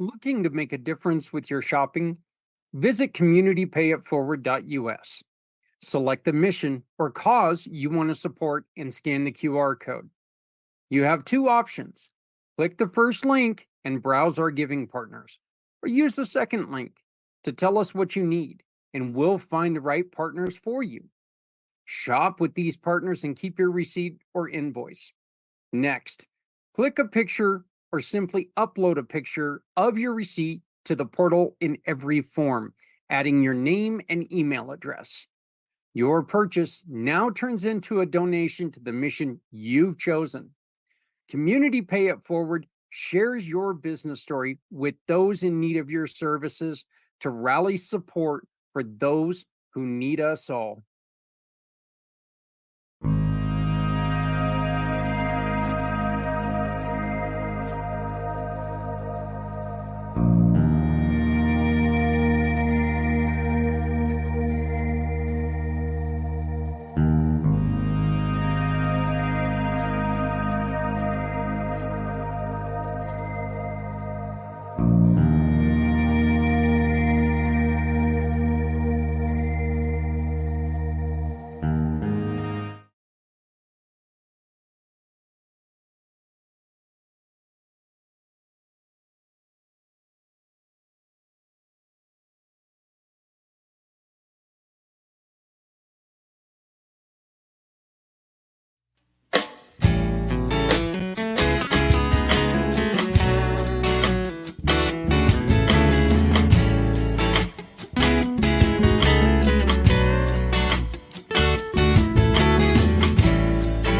Looking to make a difference with your shopping? Visit communitypayitforward.us. Select the mission or cause you want to support and scan the QR code. You have two options. Click the first link and browse our giving partners, or use the second link to tell us what you need, and we'll find the right partners for you. Shop with these partners and keep your receipt or invoice. Next, click a picture or simply upload a picture of your receipt to the portal in every form, adding your name and email address. Your purchase now turns into a donation to the mission you've chosen. Community Pay It Forward shares your business story with those in need of your services to rally support for those who need us all.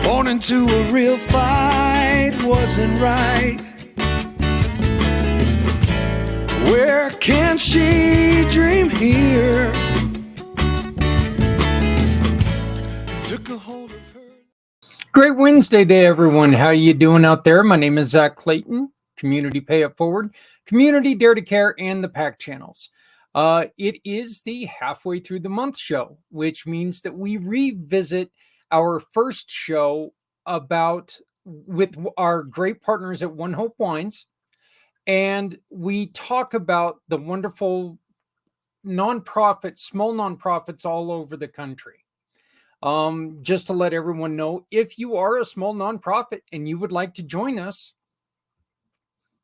Born into a real fight wasn't right. Where can she dream here? Took a hold of her. Great Wednesday day, everyone. How you doing out there? My name is Zach Clayton, Community Pay It Forward, Community Dare to Care, and the PAC channels. It is the halfway through the month show, which means that we revisit our first show with our great partners at ONEHOPE Wines, and we talk about the wonderful nonprofits, small nonprofits all over the country. Just to let everyone know, if you are a small nonprofit and you would like to join us,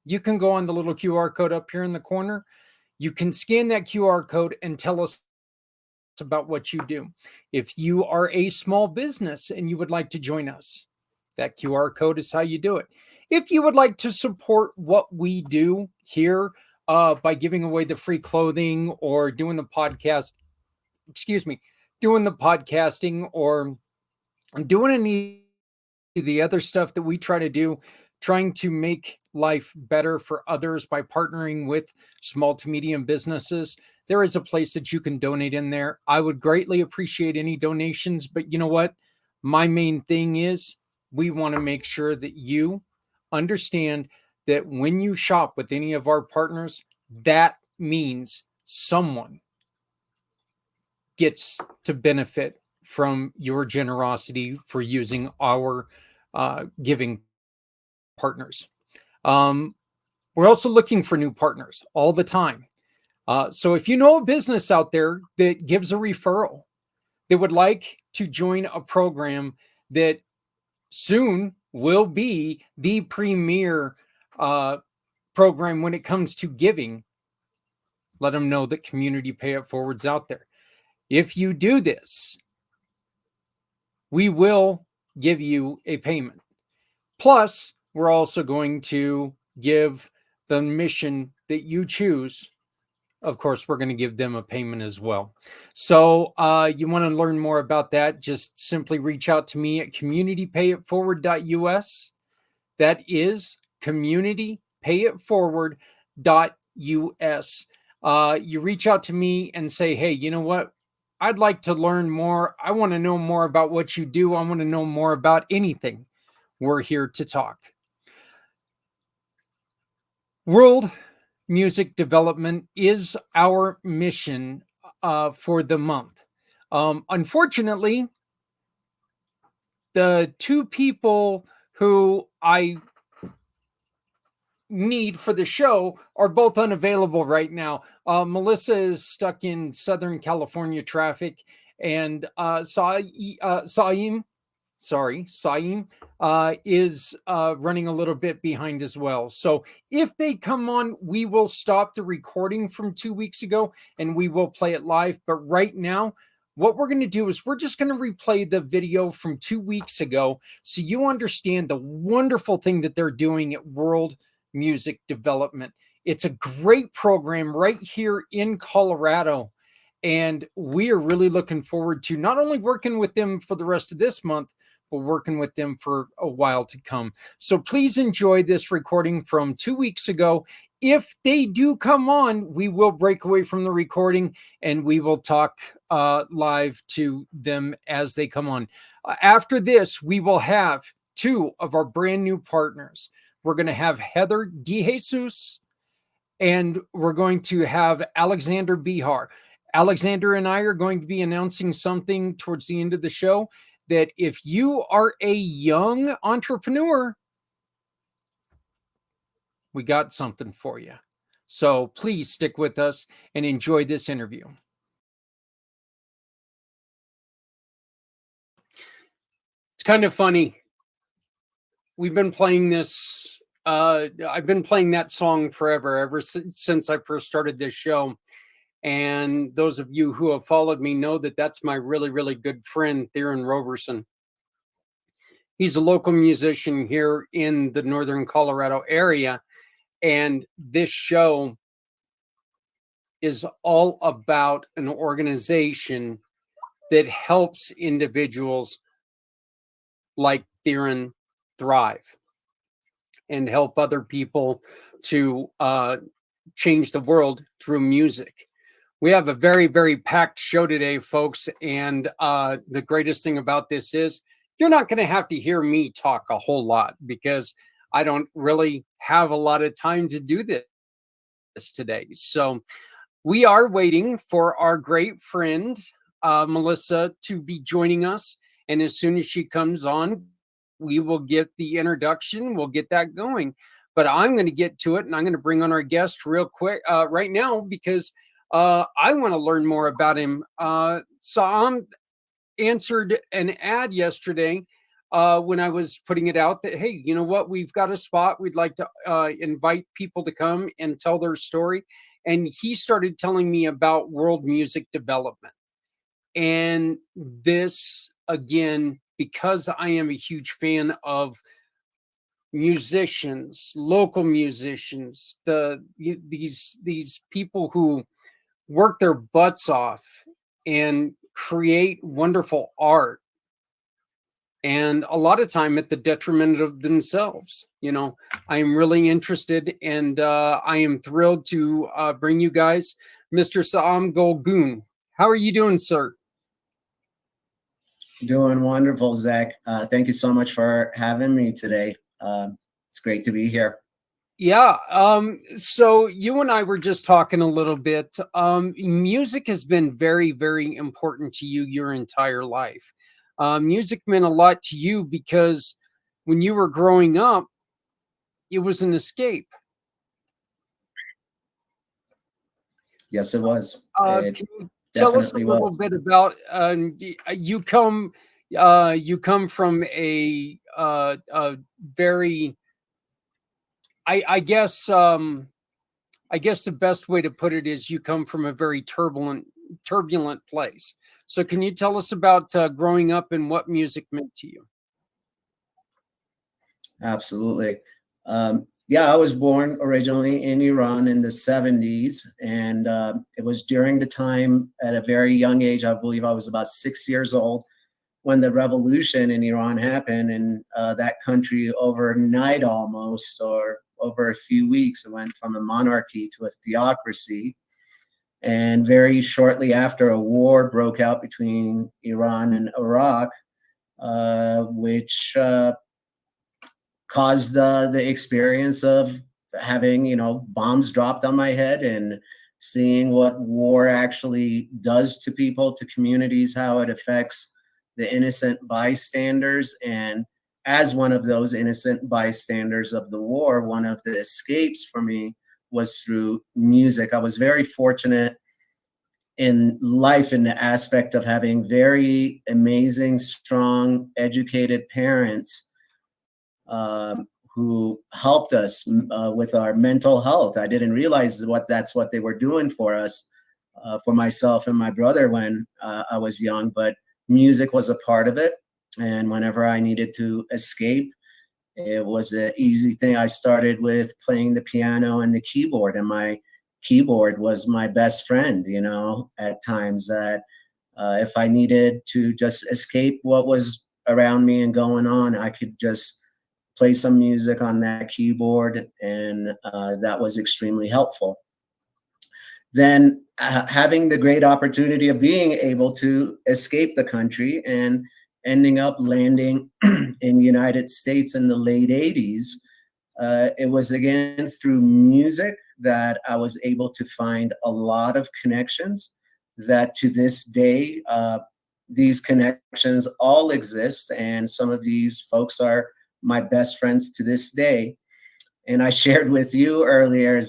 you can go on the little QR code up here in the corner. You can scan that QR code and tell us about what you do. If you are a small business and you would like to join us, that QR code is how you do it. If you would like to support what we do here by giving away the free clothing or doing the podcasting or doing any of the other stuff that we try to do, trying to make life better for others by partnering with small to medium businesses, there is a place that you can donate in there. I would greatly appreciate any donations, but you know what? My main thing is we want to make sure that you understand that when you shop with any of our partners, that means someone gets to benefit from your generosity for using our giving partners. We're also looking for new partners all the time. So if you know a business out there that gives a referral, that would like to join a program that soon will be the premier program when it comes to giving, let them know that Community Pay It Forward's out there. If you do this, we will give you a payment. Plus, we're also going to give the mission that you choose. Of course, we're going to give them a payment as well. So you want to learn more about that, just simply reach out to me at communitypayitforward.us. That is communitypayitforward.us. You reach out to me and say, hey, you know what? I'd like to learn more. I want to know more about what you do. I want to know more about anything. We're here to talk. World music development is our mission for the month. Unfortunately, the two people who I need for the show are both unavailable right now. Melissa is stuck in Southern California traffic, and Saim is running a little bit behind as well. So if they come on, we will stop the recording from 2 weeks ago and we will play it live. But right now, what we're going to do is we're just going to replay the video from 2 weeks ago so you understand the wonderful thing that they're doing at World Music Development. It's a great program right here in Colorado. And we are really looking forward to not only working with them for the rest of this month, but working with them for a while to come. So please enjoy this recording from 2 weeks ago. If they do come on, we will break away from the recording and we will talk live to them as they come on. After this, we will have two of our brand new partners. We're going to have Heather DeJesus and we're going to have Alexander Bihar. Alexander and I are going to be announcing something towards the end of the show that if you are a young entrepreneur, we got something for you. So please stick with us and enjoy this interview. It's kind of funny. We've been playing this. I've been playing that song forever, ever since I first started this show. And those of you who have followed me know that that's my really, really good friend, Theron Roberson. He's a local musician here in the Northern Colorado area. And this show is all about an organization that helps individuals like Theron thrive and help other people to change the world through music. We have a very, very packed show today, folks. And the greatest thing about this is you're not going to have to hear me talk a whole lot because I don't really have a lot of time to do this today. So we are waiting for our great friend, Melissa, to be joining us. And as soon as she comes on, we will get the introduction. We'll get that going. But I'm going to get to it, and I'm going to bring on our guest real quick right now because I want to learn more about him. Saam answered an ad yesterday when I was putting it out that, hey, you know what? We've got a spot. We'd like to invite people to come and tell their story. And he started telling me about World Music Development. And this, again, because I am a huge fan of musicians, local musicians, these people who work their butts off and create wonderful art, and a lot of time at the detriment of themselves. You know, I am really interested, and I am thrilled to bring you guys Mr. Saam Golgoon. How are you doing, sir? Doing wonderful, Zach. Thank you so much for having me today. It's great to be here. Yeah. So you and I were just talking a little bit. Music has been very, very important to you your entire life. Music meant a lot to you because when you were growing up, it was an escape. Yes, it was. Can you tell us a little bit about you come from a very I guess the best way to put it is you come from a very turbulent place. So can you tell us about growing up and what music meant to you? Absolutely. Yeah, I was born originally in Iran in the 70s, and it was during the time at a very young age, I believe I was about 6 years old, when the revolution in Iran happened, and that country overnight almost, or over a few weeks, it went from a monarchy to a theocracy. And very shortly after, a war broke out between Iran and Iraq, which caused the experience of having, bombs dropped on my head and seeing what war actually does to people, to communities, how it affects the innocent bystanders. And as one of those innocent bystanders of the war, one of the escapes for me was through music. I was very fortunate in life in the aspect of having very amazing, strong, educated parents who helped us with our mental health. I didn't realize that's what they were doing for us, for myself and my brother when I was young, but music was a part of it. And whenever I needed to escape, it was an easy thing. I started with playing the piano and the keyboard, and my keyboard was my best friend, at times that if I needed to just escape what was around me and going on, I could just play some music on that keyboard, and that was extremely helpful. Then having the great opportunity of being able to escape the country and ending up landing in the United States in the late 80s, it was again through music that I was able to find a lot of connections that to this day, these connections all exist. And some of these folks are my best friends to this day. And I shared with you earlier,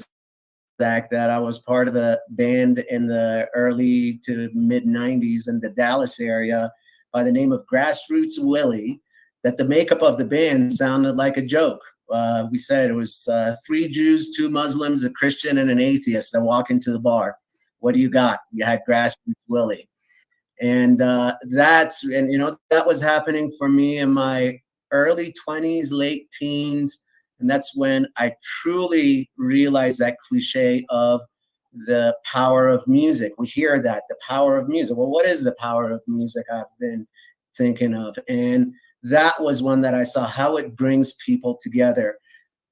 Zach, that I was part of a band in the early to mid 90s in the Dallas area by the name of Grassroots Willie, that the makeup of the band sounded like a joke. We said it was 3 Jews, 2 Muslims, a Christian, and an atheist that walk into the bar. What do you got? You had Grassroots Willie. And that was happening for me in my early 20s, late teens. And that's when I truly realized that cliche of the power of music. We hear that, the power of music. Well, what is the power of music? I've been thinking of. And that was one that I saw, how it brings people together.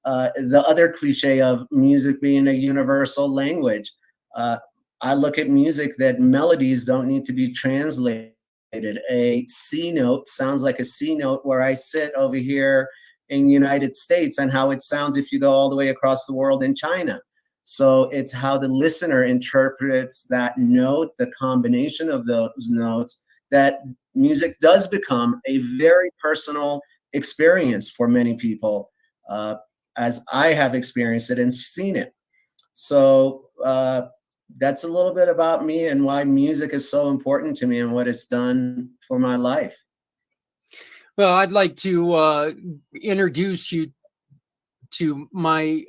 The other cliche of music being a universal language. I look at music that melodies don't need to be translated. A C note sounds like a C note where I sit over here in the United States, and how it sounds if you go all the way across the world in China. So it's how the listener interprets that note, the combination of those notes, that music does become a very personal experience for many people, as I have experienced it and seen it. So that's a little bit about me and why music is so important to me and what it's done for my life. Well, I'd like to introduce you to my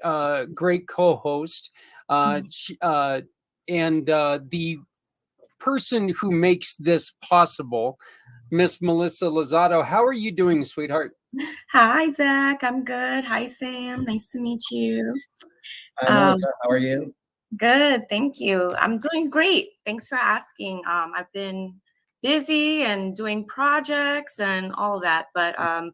great co-host, and the person who makes this possible, Miss Melissa Lozado. How are you doing, sweetheart? Hi, Zach. I'm good. Hi, Sam. Nice to meet you. Hi, Melissa. How are you? Good. Thank you. I'm doing great. Thanks for asking. I've been busy and doing projects and all that, but a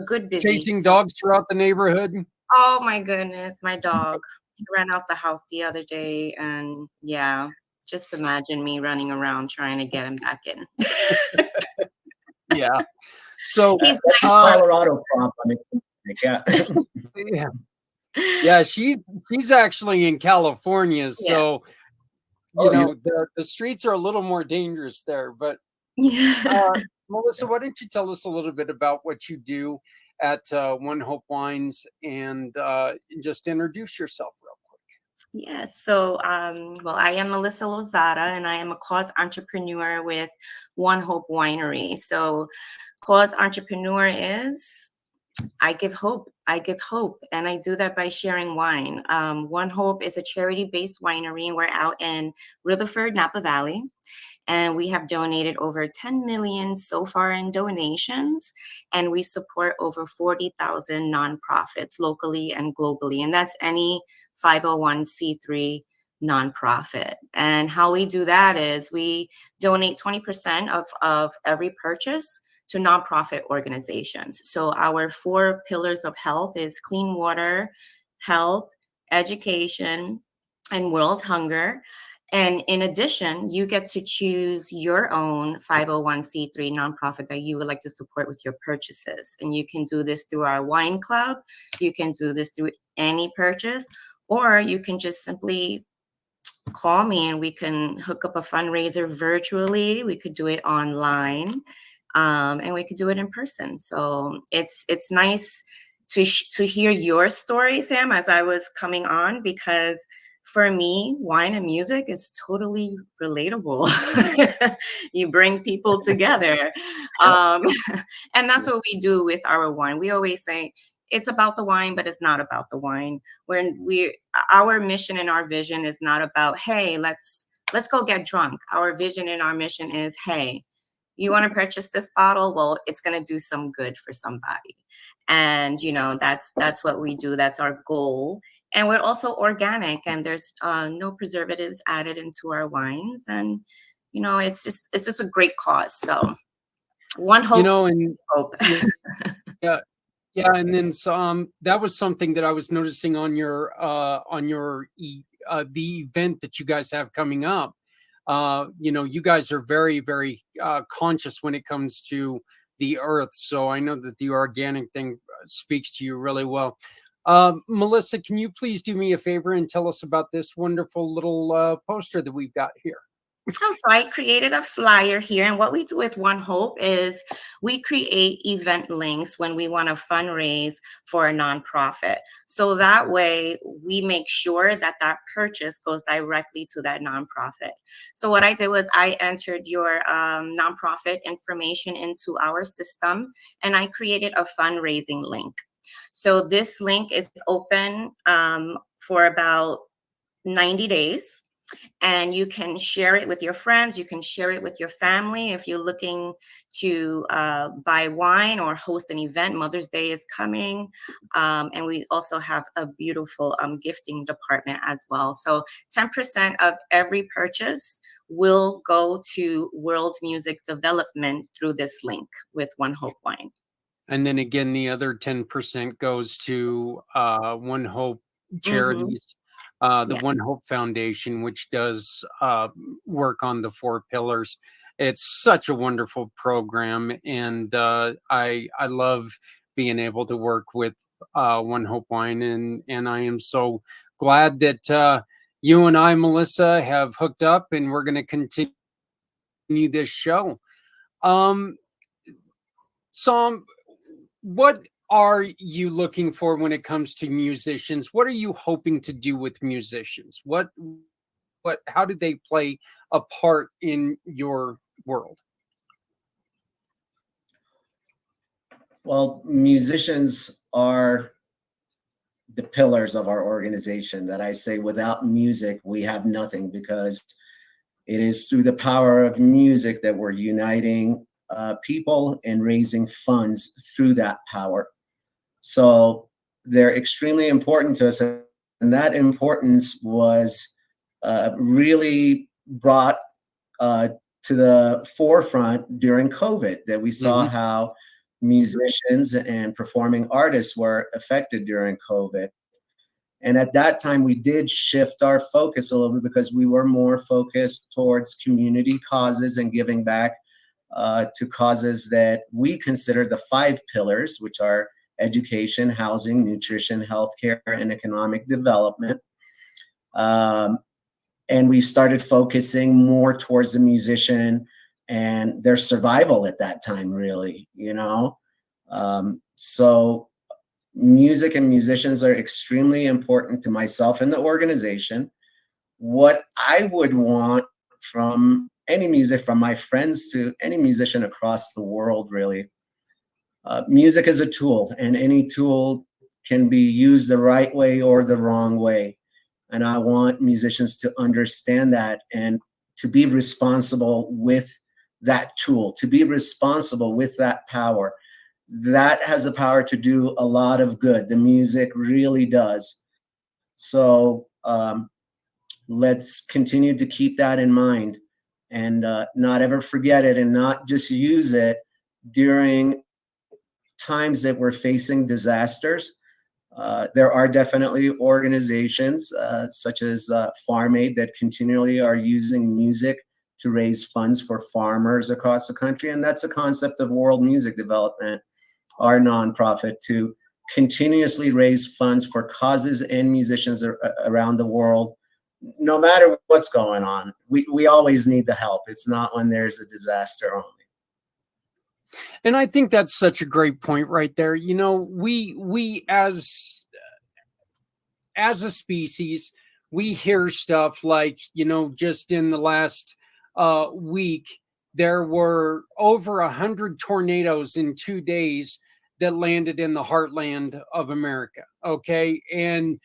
good busy. Chasing dogs throughout the neighborhood? Oh, my goodness. My dog. He ran out the house the other day, and yeah, just imagine me running around trying to get him back in. Yeah. So Colorado prompt. Yeah. yeah. Yeah, she's actually in California, so the streets are a little more dangerous there. But Melissa, why don't you tell us a little bit about what you do at One Hope Wines, and just introduce yourself real quick. Yes. So, well, I am Melissa Lozada, and I am a cause entrepreneur with One Hope Winery. So, cause entrepreneur is I give hope. I give hope, and I do that by sharing wine. One Hope is a charity-based winery. We're out in Rutherford, Napa Valley, and we have donated over 10 million so far in donations, and we support over 40,000 nonprofits locally and globally, and that's any 501c3 nonprofit. And how we do that is we donate 20% of every purchase to nonprofit organizations. So our 4 pillars of health is clean water, health, education, and world hunger. And in addition, you get to choose your own 501c3 nonprofit that you would like to support with your purchases. And you can do this through our wine club. You can do this through any purchase, or you can just simply call me and we can hook up a fundraiser virtually. We could do it online. and we could do it in person. So it's nice to hear your story, Sam, as I was coming on, because for me, wine and music is totally relatable. You bring people together. Um, and that's what we do with our wine. We always say it's about the wine, but it's not about the wine. Our mission and our vision is not about, hey, let's go get drunk. Our vision and our mission is, hey, you want to purchase this bottle? Well, it's going to do some good for somebody. And, that's what we do. That's our goal. And we're also organic, and there's no preservatives added into our wines. And, it's just a great cause. So one hope. And hope. yeah, yeah, and then that was something that I was noticing on your the event that you guys have coming up. You guys are very, very conscious when it comes to the earth. So I know that the organic thing speaks to you really well. Melissa, can you please do me a favor and tell us about this wonderful little poster that we've got here? So I created a flyer here, and what we do with One Hope is we create event links when we want to fundraise for a nonprofit. So that way we make sure that purchase goes directly to that nonprofit. So what I did was I entered your nonprofit information into our system, and I created a fundraising link. So this link is open for about 90 days. And you can share it with your friends. You can share it with your family. If you're looking to buy wine or host an event, Mother's Day is coming. And we also have a beautiful gifting department as well. So 10% of every purchase will go to world music development through this link with One Hope Wine. And then again, the other 10% goes to One Hope charities. The One Hope Foundation, which does work on the 4 pillars. It's such a wonderful program, and I love being able to work with One Hope Wine, and I am so glad that you and I, Melissa, have hooked up, and we're going to continue this show. Sam, what are you looking for when it comes to musicians? What are you hoping to do with musicians? How do they play a part in your world? Well, musicians are the pillars of our organization that I say without music, we have nothing, because it is through the power of music that we're uniting people and raising funds through that power. So they're extremely important to us, and that importance was really brought to the forefront during COVID, that we saw how musicians and performing artists were affected during COVID. And at that time, we did shift our focus a little bit, because we were more focused towards community causes and giving back to causes that we consider the 5 pillars, which are education, housing, nutrition, healthcare, and economic development. And we started focusing more towards the musician and their survival at that time, really, So music and musicians are extremely important to myself and the organization. What I would want from any music, from my friends to any musician across the world, really, music is a tool, and any tool can be used the right way or the wrong way. And I want musicians to understand that and to be responsible with that tool, to be responsible with that power. That has the power to do a lot of good. The music really does. So let's continue to keep that in mind, and not ever forget it, and not just use it during times that we're facing disasters. There are definitely organizations such as Farm Aid that continually are using music to raise funds for farmers across the country. And that's a concept of World Music Development, our nonprofit, to continuously raise funds for causes and musicians around the world. No matter what's going on, we always need the help. It's not when there's a disaster only. And I think that's such a great point right there. You know, we as a species, we hear stuff like, you know, just in the last week, there were over 100 tornadoes in 2 days that landed in the heartland of America. Okay. And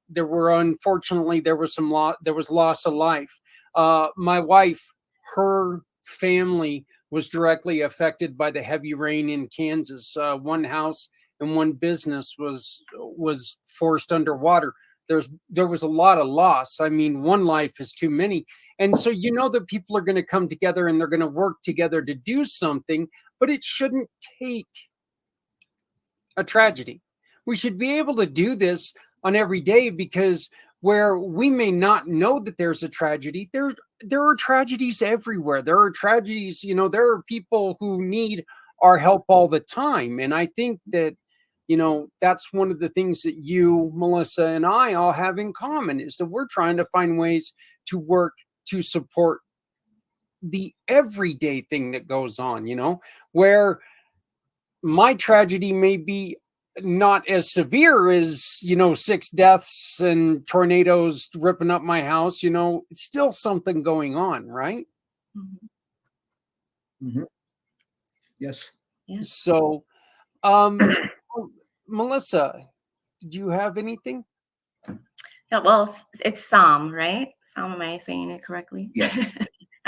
there were, unfortunately, there was loss of life. My wife, her family was directly affected by the heavy rain in Kansas. One house and one business was forced underwater. There was a lot of loss. I mean, one life is too many. And so you know that people are going to come together and they're going to work together to do something, but it shouldn't take a tragedy. We should be able to do this on every day, because where we may not know that there's a tragedy, there are tragedies everywhere. There are tragedies, you know, there are people who need our help all the time. And I think that, you know, that's one of the things that you, Melissa, and I all have in common, is that we're trying to find ways to work to support the everyday thing that goes on, you know, where my tragedy may be not as severe as, you know, 6 deaths and tornadoes ripping up my house. You know, it's still something going on, right? Mhm. Yes. Yeah. So Melissa, did you have anything? Yeah, well, it's Psalm, right? Psalm, am I saying it correctly? Yes.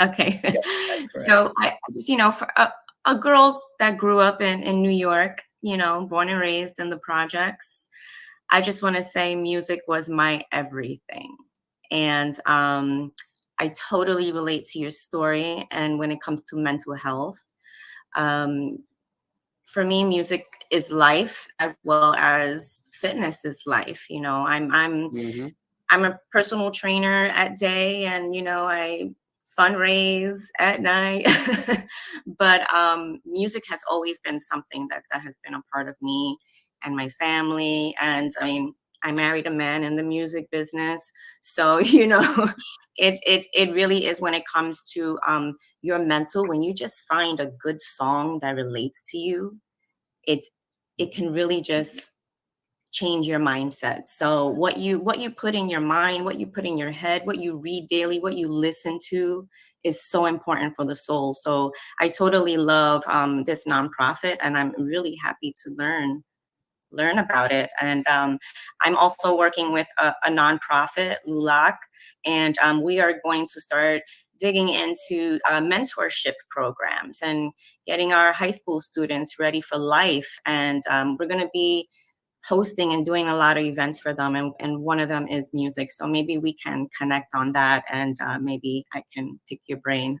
Okay. Yeah, that's correct. So I just, you know, for a girl that grew up in New York, you know, born and raised in the projects, I just want to say music was my everything. And I totally relate to your story. And when it comes to mental health, um, for me, music is life as well as fitness is life. You know, Mm-hmm. I'm a personal trainer at day, and you know, I fundraise at night. But music has always been something that has been a part of me and my family. And I mean, I married a man in the music business, so you know, it really is when it comes to your mental. When you just find a good song that relates to you, it it can really just change your mindset. So what you put in your mind, what you put in your head, what you read daily, what you listen to is so important for the soul. So I totally love this nonprofit, and I'm really happy to learn about it. And I'm also working with a nonprofit, LULAC, and we are going to start digging into mentorship programs and getting our high school students ready for life. And we're going to be hosting and doing a lot of events for them, and one of them is music. So maybe we can connect on that, and maybe I can pick your brain.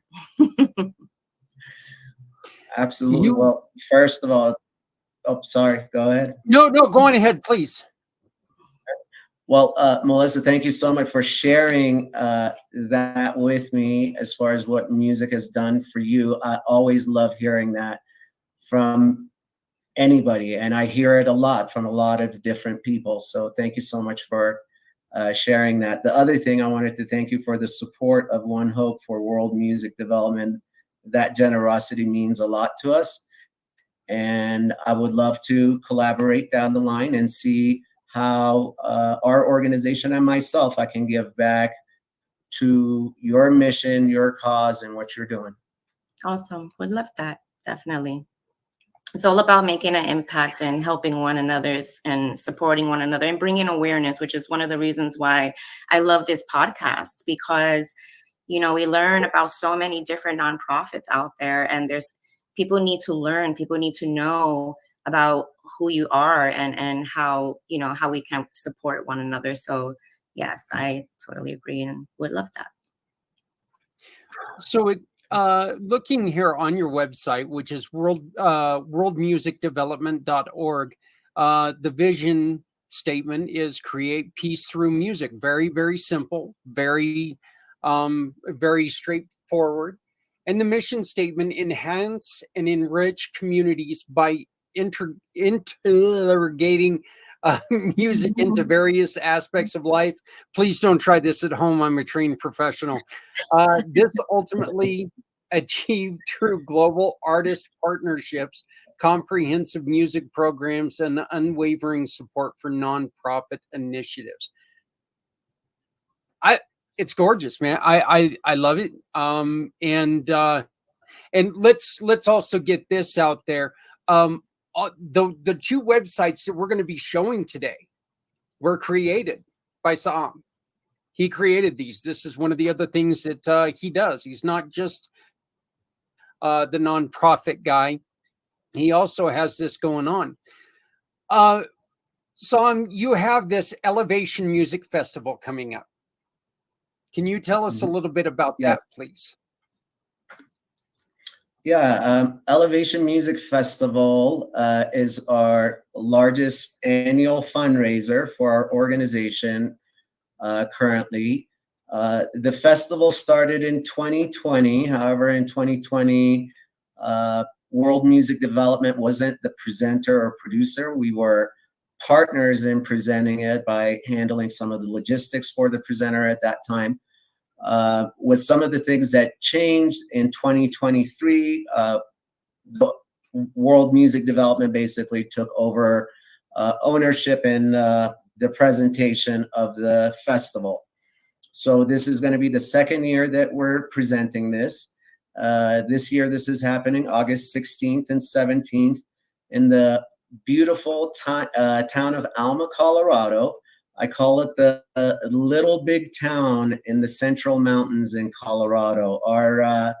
Absolutely. You Well, first of all, oh, sorry, go ahead. no, go on ahead, please. Well, Melissa, thank you so much for sharing that with me as far as what music has done for you. I always love hearing that from anybody, and I hear it a lot from a lot of different people. So thank you so much for sharing that. The other thing, I wanted to thank you for the support of One Hope for world music development. That generosity means a lot to us, and I would love to collaborate down the line and see how our organization and myself, I can give back to your mission, your cause, and what you're doing. Awesome. Would love that. Definitely. It's all about making an impact and helping one another and supporting one another and bringing awareness, which is one of the reasons why I love this podcast, because, you know, we learn about so many different nonprofits out there, and there's people need to learn, people need to know about who you are and how, you know, how we can support one another. So yes, I totally agree and would love that. So looking here on your website, which is worldmusicdevelopment.org, the vision statement is create peace through music. Very, very simple, very straightforward. And the mission statement: enhance and enrich communities by interrogating music into various aspects of life. Please don't try this at home. I'm a trained professional. This ultimately achieved through global artist partnerships, comprehensive music programs, and unwavering support for nonprofit initiatives. It's gorgeous, man. I love it. And let's also get this out there. The two websites that we're going to be showing today were created by Sam. He created these. This is one of the other things that he does. He's not just the nonprofit guy. He also has this going on. Sam, you have this Elevation Music Festival coming up. Can you tell us a little bit about that, please? Yeah, Elevation Music Festival is our largest annual fundraiser for our organization currently. The festival started in 2020. However, in 2020, World Music Development wasn't the presenter or producer. We were partners in presenting it by handling some of the logistics for the presenter at that time. With some of the things that changed in 2023, the World Music Development basically took over ownership in the presentation of the festival. So this is going to be the second year that we're presenting this. This year, this is happening August 16th and 17th in the beautiful town of Alma, Colorado. I call it the little big town in the Central Mountains in Colorado. Our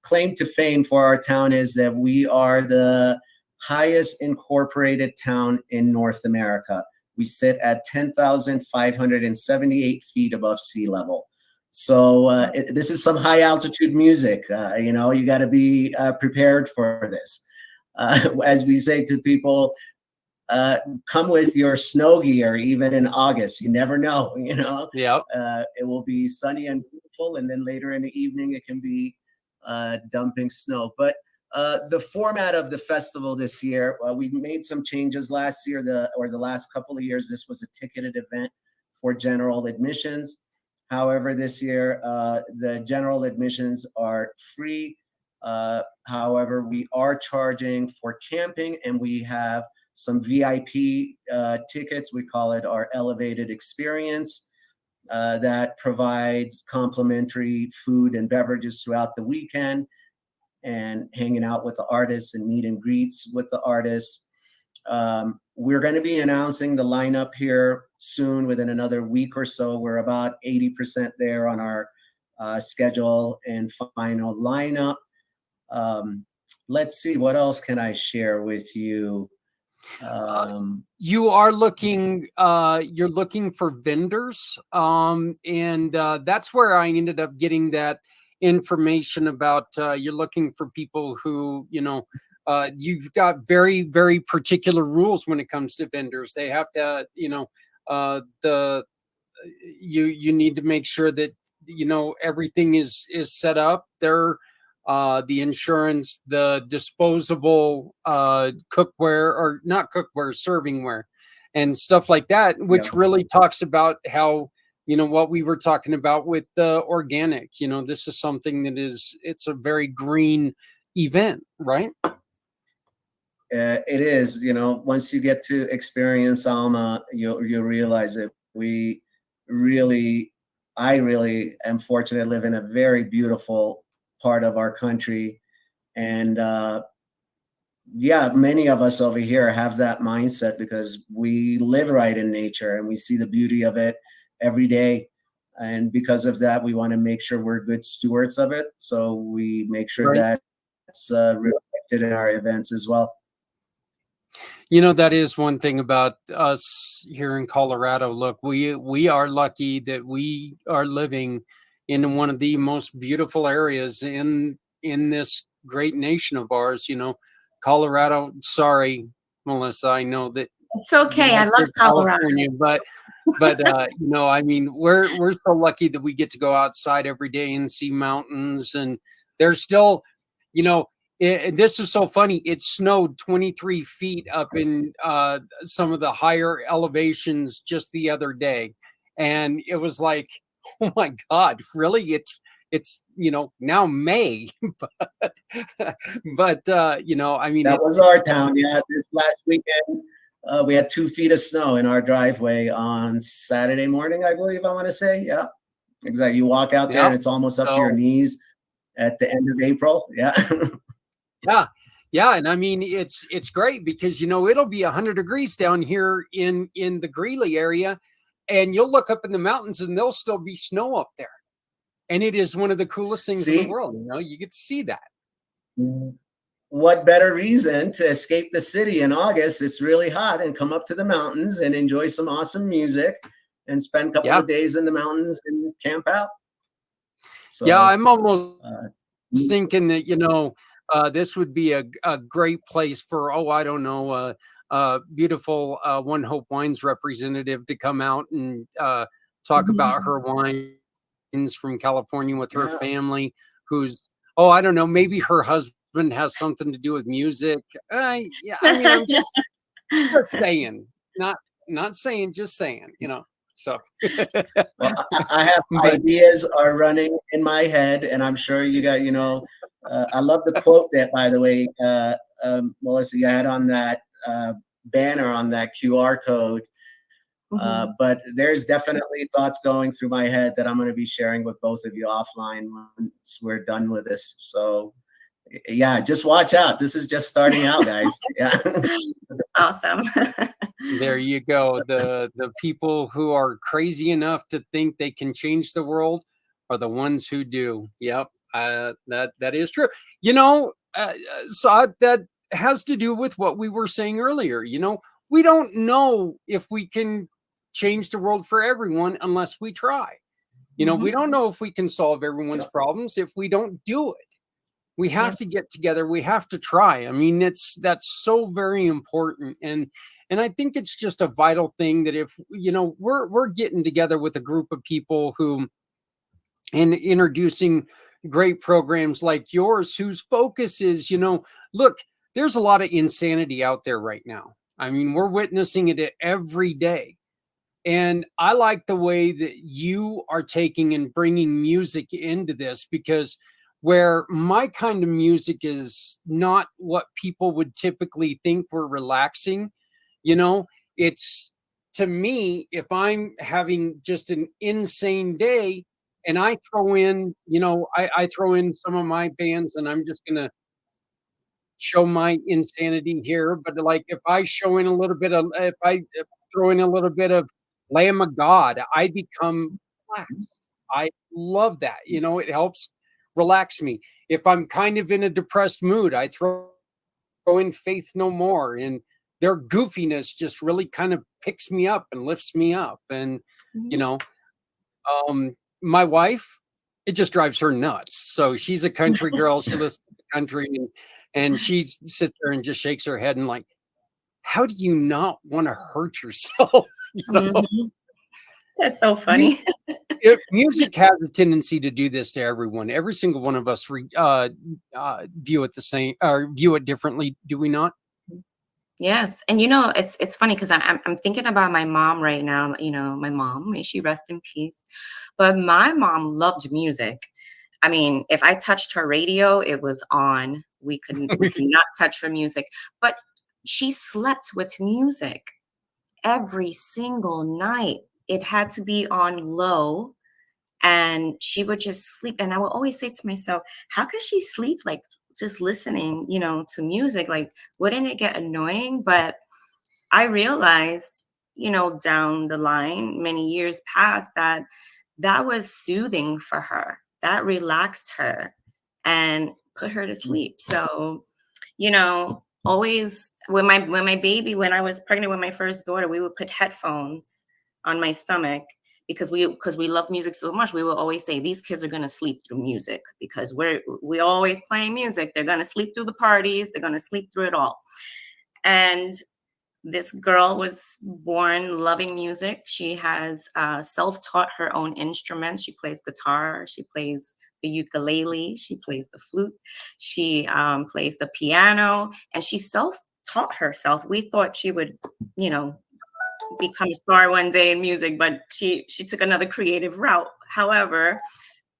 claim to fame for our town is that we are the highest incorporated town in North America. We sit at 10,578 feet above sea level. So this is some high altitude music. You know, you got to be prepared for this. As we say to people, come with your snow gear, even in August. You never know, you know. Yeah. It will be sunny and beautiful, and then later in the evening, it can be dumping snow. But the format of the festival this year, we made some changes last year, the last couple of years. This was a ticketed event for general admissions. However, this year, the general admissions are free. However, we are charging for camping, and we have some VIP tickets. We call it our Elevated Experience that provides complimentary food and beverages throughout the weekend and hanging out with the artists and meet and greets with the artists. We're going to be announcing the lineup here soon, within another week or so. We're about 80% there on our schedule and final lineup. Let's see, what else can I share with you? You are looking, you're looking for vendors, and that's where I ended up getting that information about. You're looking for people who, you know, you've got very, very particular rules when it comes to vendors. They have to, you know, you need to make sure that, you know, everything is set up. They're the insurance, the disposable cookware, or not cookware, servingware, and stuff like that, which really talks about how, you know, what we were talking about with the organic. You know, this is something that it's a very green event, right? It is. You know, once you get to experience Alma, you'll realize it. I really am fortunate to live in a very beautiful part of our country, and yeah, many of us over here have that mindset because we live right in nature and we see the beauty of it every day, and because of that, we want to make sure we're good stewards of it, so we make sure that's reflected in our events as well. You know, that is one thing about us here in Colorado. Look, we are lucky that we are living in one of the most beautiful areas in this great nation of ours. You know, Colorado. Sorry, Melissa, I know that it's okay. I love Colorado, but you know, I mean, we're so lucky that we get to go outside every day and see mountains, and there's still, you know. This is so funny. It snowed 23 feet up in some of the higher elevations just the other day. And it was like, oh my God, really? it's, now May, but I mean, That was our town. Yeah, this last weekend, we had 2 feet of snow in our driveway on Saturday morning, I believe I want to say. Yeah, exactly. You walk out there yeah. and it's almost up to your So, knees at the end of April. Yeah. yeah. Yeah. And I mean, it's great because, it'll be 100 degrees down here in the Greeley area, and you'll look up in the mountains and there'll still be snow up there. And it is one of the coolest things in the See, world. You get to see that. what better reason to escape the city in August? It's really hot, and come up to the mountains and enjoy some awesome music and spend a couple Yeah. of days in the mountains and camp out. So, Yeah. I'm almost uh, thinking that, this would be a great place for, I don't know, beautiful One Hope Wines representative to come out and talk about her wines from California with her yeah. family, who's, I don't know, maybe her husband has something to do with music. Yeah, I mean, I'm just saying, not saying, just saying, so. Well, I have But ideas are running in my head, and I'm sure you got, I love the quote that, by the way, Melissa, you had on that banner on that QR code. But there's definitely thoughts going through my head that I'm going to be sharing with both of you offline once we're done with this. So, yeah, just watch out. This is just starting out, guys. Yeah. Awesome. there you go. The people who are crazy enough to think they can change the world are the ones who do. Yep, that is true. So that has to do with what we were saying earlier. We don't know if we can change the world for everyone unless we try. We don't know if we can solve everyone's problems if we don't do it. We have to get together. We have to try. I mean, that's so very important. And I think it's just a vital thing that if, we're getting together with a group of people who, and introducing great programs like yours, whose focus is, look, there's a lot of insanity out there right now. I mean, we're witnessing it every day. And I like the way that you are taking and bringing music into this, because where my kind of music is not what people would typically think we're relaxing, it's, to me, if I'm having just an insane day and I throw in, I throw in some of my bands and I'm just going to show my insanity here. But like, if I show in a little bit of, if I throw in a little bit of Lamb of God, I become relaxed. I love that. It helps relax me. If I'm kind of in a depressed mood, I throw in Faith No More, and their goofiness just really kind of picks me up and lifts me up. And, my wife, it just drives her nuts. So she's a country girl. She listens to country, and she sits there and just shakes her head and like, how do you not want to hurt yourself? That's so funny. Music has a tendency to do this to everyone. Every single one of us view it the same, or view it differently. Do we not? Yes. And it's funny because I'm thinking about my mom right now. My mom, may she rest in peace. But my mom loved music. I mean, if I touched her radio, it was on. We could not touch her music. But she slept with music every single night. It had to be on low, and she would just sleep. And I would always say to myself, how could she sleep like just listening, to music? Like, wouldn't it get annoying? But I realized, down the line, many years past, that was soothing for her. That relaxed her and put her to sleep. So, always when I was pregnant with my first daughter, we would put headphones on my stomach because we love music so much. We will always say these kids are going to sleep through music because we always playing music. They're going to sleep through the parties. They're going to sleep through it all. And this girl was born loving music. She has self-taught her own instruments. She plays guitar. She plays the ukulele. She plays the flute. She plays the piano, and she self-taught herself. We thought she would, become a star one day in music, but she took another creative route. However,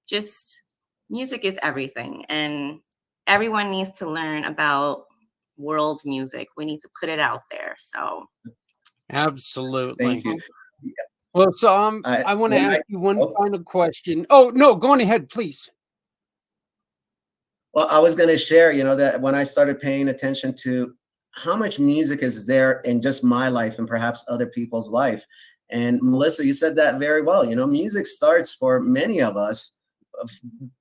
just music is everything, and everyone needs to learn about world music. We need to put it out there. So Absolutely. Thank you. Well, so I want to ask you one final question. Oh, no, go on ahead, please. Well, I was going to share, that when I started paying attention to how much music is there in just my life and perhaps other people's life. And Melissa, you said that very well. Music starts for many of us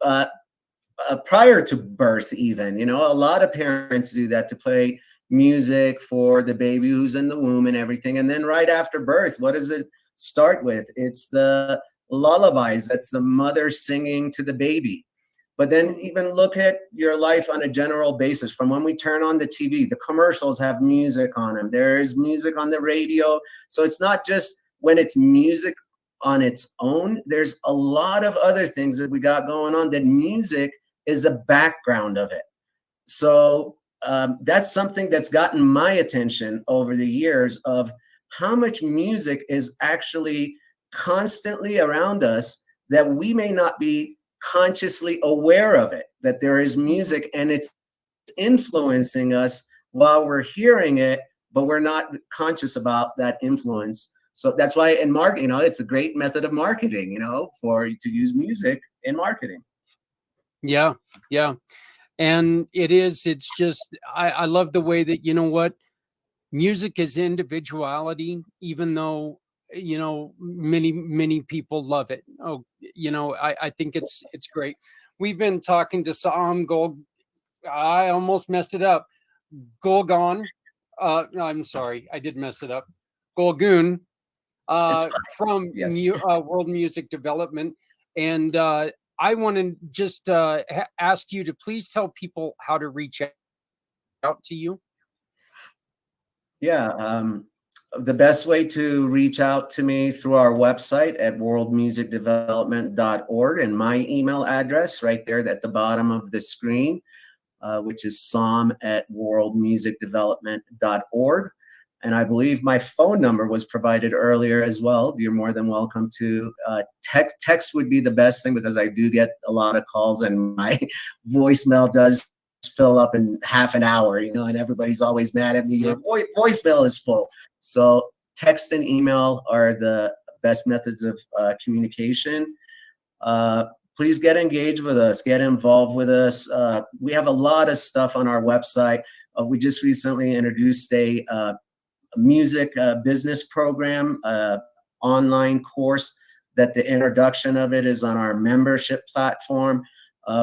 uh, prior to birth, even. A lot of parents do that, to play music for the baby who's in the womb and everything. And then right after birth, what does it start with? It's the lullabies. That's the mother singing to the baby. But then even look at your life on a general basis. From when we turn on the TV, the commercials have music on them. There's music on the radio. So it's not just when it's music on its own. There's a lot of other things that we got going on, that music is the background of it. So that's something that's gotten my attention over the years, of how much music is actually constantly around us, that we may not be consciously aware of it, that there is music and it's influencing us while we're hearing it, but we're not conscious about that influence. So that's why in marketing, it's a great method of marketing, to use music in marketing. Yeah, yeah. And it's just, I love the way that, music is individuality, even though, many people love it. Oh, I think it's great. We've been talking to Sam Gold. I almost messed it up. Golgon. No, I'm sorry. I did mess it up. Golgoon from Yes. World Music Development. And I want to just ask you to please tell people how to reach out to you. Yeah. The best way to reach out to me through our website at worldmusicdevelopment.org, and my email address right there at the bottom of the screen, which is som@worldmusicdevelopment.org. And I believe my phone number was provided earlier as well. You're more than welcome to text would be the best thing, because I do get a lot of calls and my voicemail does fill up in half an hour, and everybody's always mad at me. Your voicemail is full. So text and email are the best methods of communication. Please get engaged with us, get involved with us. We have a lot of stuff on our website. We just recently introduced a music business program, online course, that the introduction of it is on our membership platform.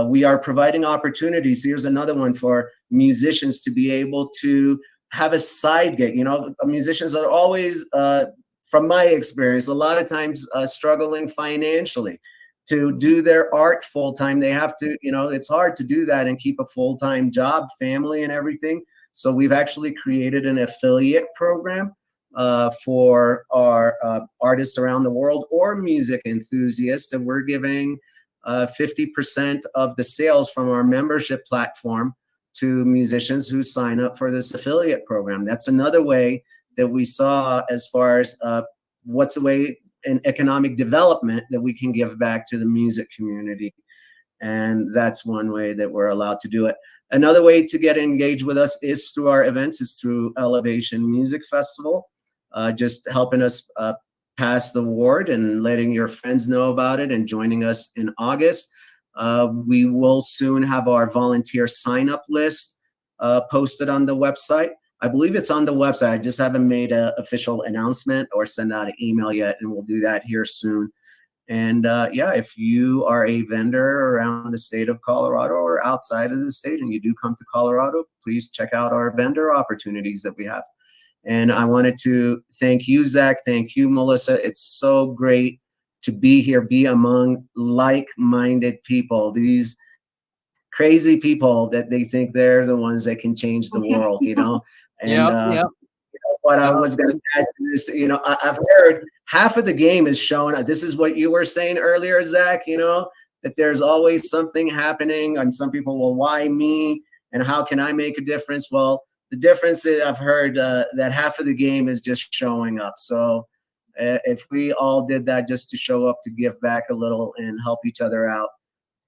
We are providing opportunities. Here's another one for musicians to be able to have a side gig. Musicians are always, from my experience, a lot of times struggling financially to do their art full time. They have to, it's hard to do that and keep a full-time job, family and everything. So we've actually created an affiliate program for our artists around the world, or music enthusiasts, that we're giving 50% of the sales from our membership platform to musicians who sign up for this affiliate program. That's another way that we saw, as far as what's the way in economic development that we can give back to the music community. And that's one way that we're allowed to do it. Another way to get engaged with us is through our events, is through Elevation Music Festival, just helping us pass the word and letting your friends know about it and joining us in August. We will soon have our volunteer sign-up list posted on the website. I believe it's on the website. I just haven't made an official announcement or send out an email yet, and we'll do that here soon. And yeah, if you are a vendor around the state of Colorado or outside of the state and you do come to Colorado, please check out our vendor opportunities that we have. And I wanted to thank you, Zach. Thank you, Melissa. It's so great to be here, be among like-minded people, these crazy people that they think they're the ones that can change the world, And what I was going to add to this, I've heard half of the game is showing. This is what you were saying earlier, Zach, that there's always something happening, and some people, well, why me? And how can I make a difference? Well, the difference is I've heard that half of the game is just showing up. So if we all did that just to show up, to give back a little and help each other out,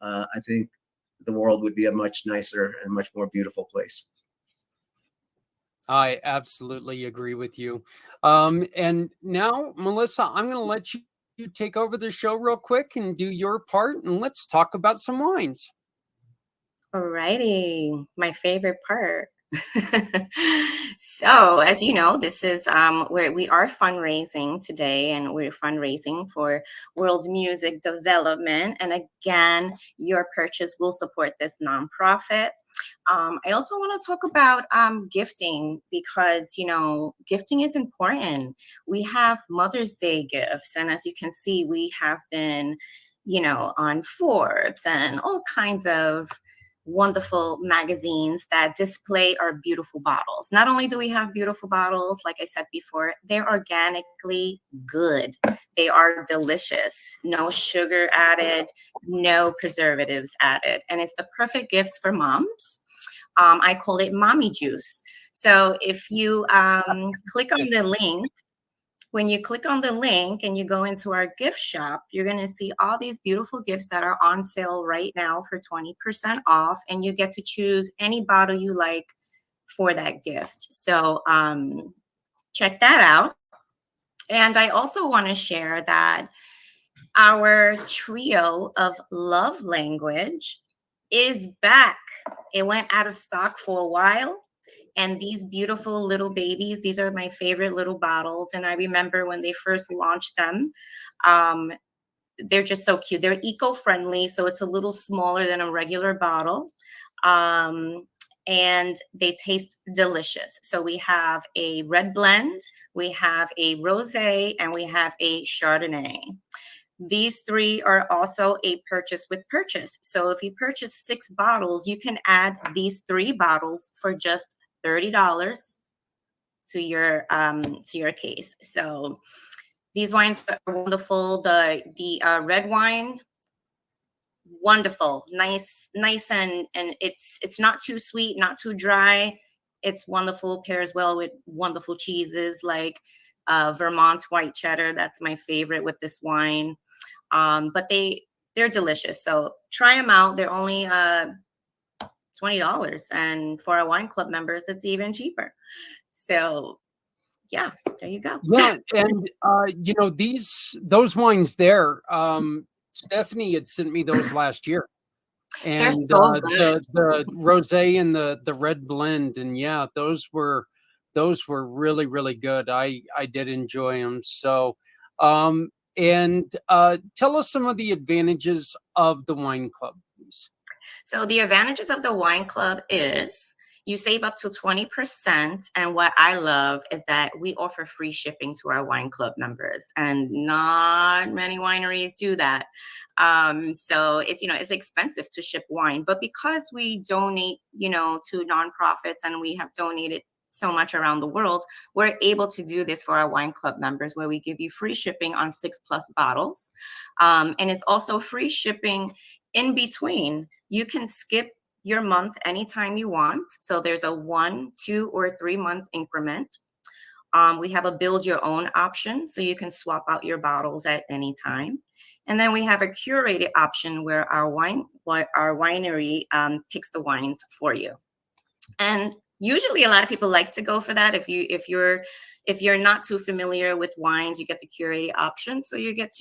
I think the world would be a much nicer and much more beautiful place. I absolutely agree with you. And now, Melissa, I'm going to let you take over the show real quick and do your part, and let's talk about some wines. Alrighty, my favorite part. So, as you know, this is where we are fundraising today, and we're fundraising for world music development. And again, your purchase will support this nonprofit. I also want to talk about gifting, because gifting is important. We have Mother's Day gifts, and as you can see, we have been on Forbes and all kinds of wonderful magazines that display our beautiful bottles. Not only do we have beautiful bottles, like I said before, they're organically good. They are delicious. No sugar added, no preservatives added. And it's the perfect gifts for moms. I call it mommy juice. So if you click on the link, when you click on the link and you go into our gift shop, you're going to see all these beautiful gifts that are on sale right now for 20% off. And you get to choose any bottle you like for that gift. So check that out. And I also want to share that our trio of love language is back. It went out of stock for a while. And these beautiful little babies, these are my favorite little bottles. And I remember when they first launched them, they're just so cute. They're eco-friendly, so it's a little smaller than a regular bottle. And they taste delicious. So we have a red blend, we have a rosé, and we have a Chardonnay. These three are also a purchase with purchase. So if you purchase 6 bottles, you can add these 3 bottles for just $30 to your case. So these wines are wonderful. The red wine, wonderful, nice, and it's not too sweet, not too dry. It's wonderful. Pairs well with wonderful cheeses like Vermont white cheddar. That's my favorite with this wine. But they're delicious. So try them out. They're only $20, and for our wine club members, it's even cheaper. So yeah, there you go. Yeah, and those wines there, Stephanie had sent me those last year. And They're so good. the rosé and the red blend, and yeah, those were really, really good. I did enjoy them. So and tell us some of the advantages of the wine club, please. So the advantages of the wine club is you save up to 20. And what I love is that we offer free shipping to our wine club members, and not many wineries do that. So it's expensive to ship wine, but because we donate, to nonprofits, and we have donated so much around the world, we're able to do this for our wine club members, where we give you free shipping on 6+ bottles. And it's also free shipping in between. You can skip your month anytime you want. So there's a 1, 2, or 3 month increment. We have a build your own option, so you can swap out your bottles at any time. And then we have a curated option where our winery picks the wines for you. And usually a lot of people like to go for that. If you're not too familiar with wines, you get the curated option. So you get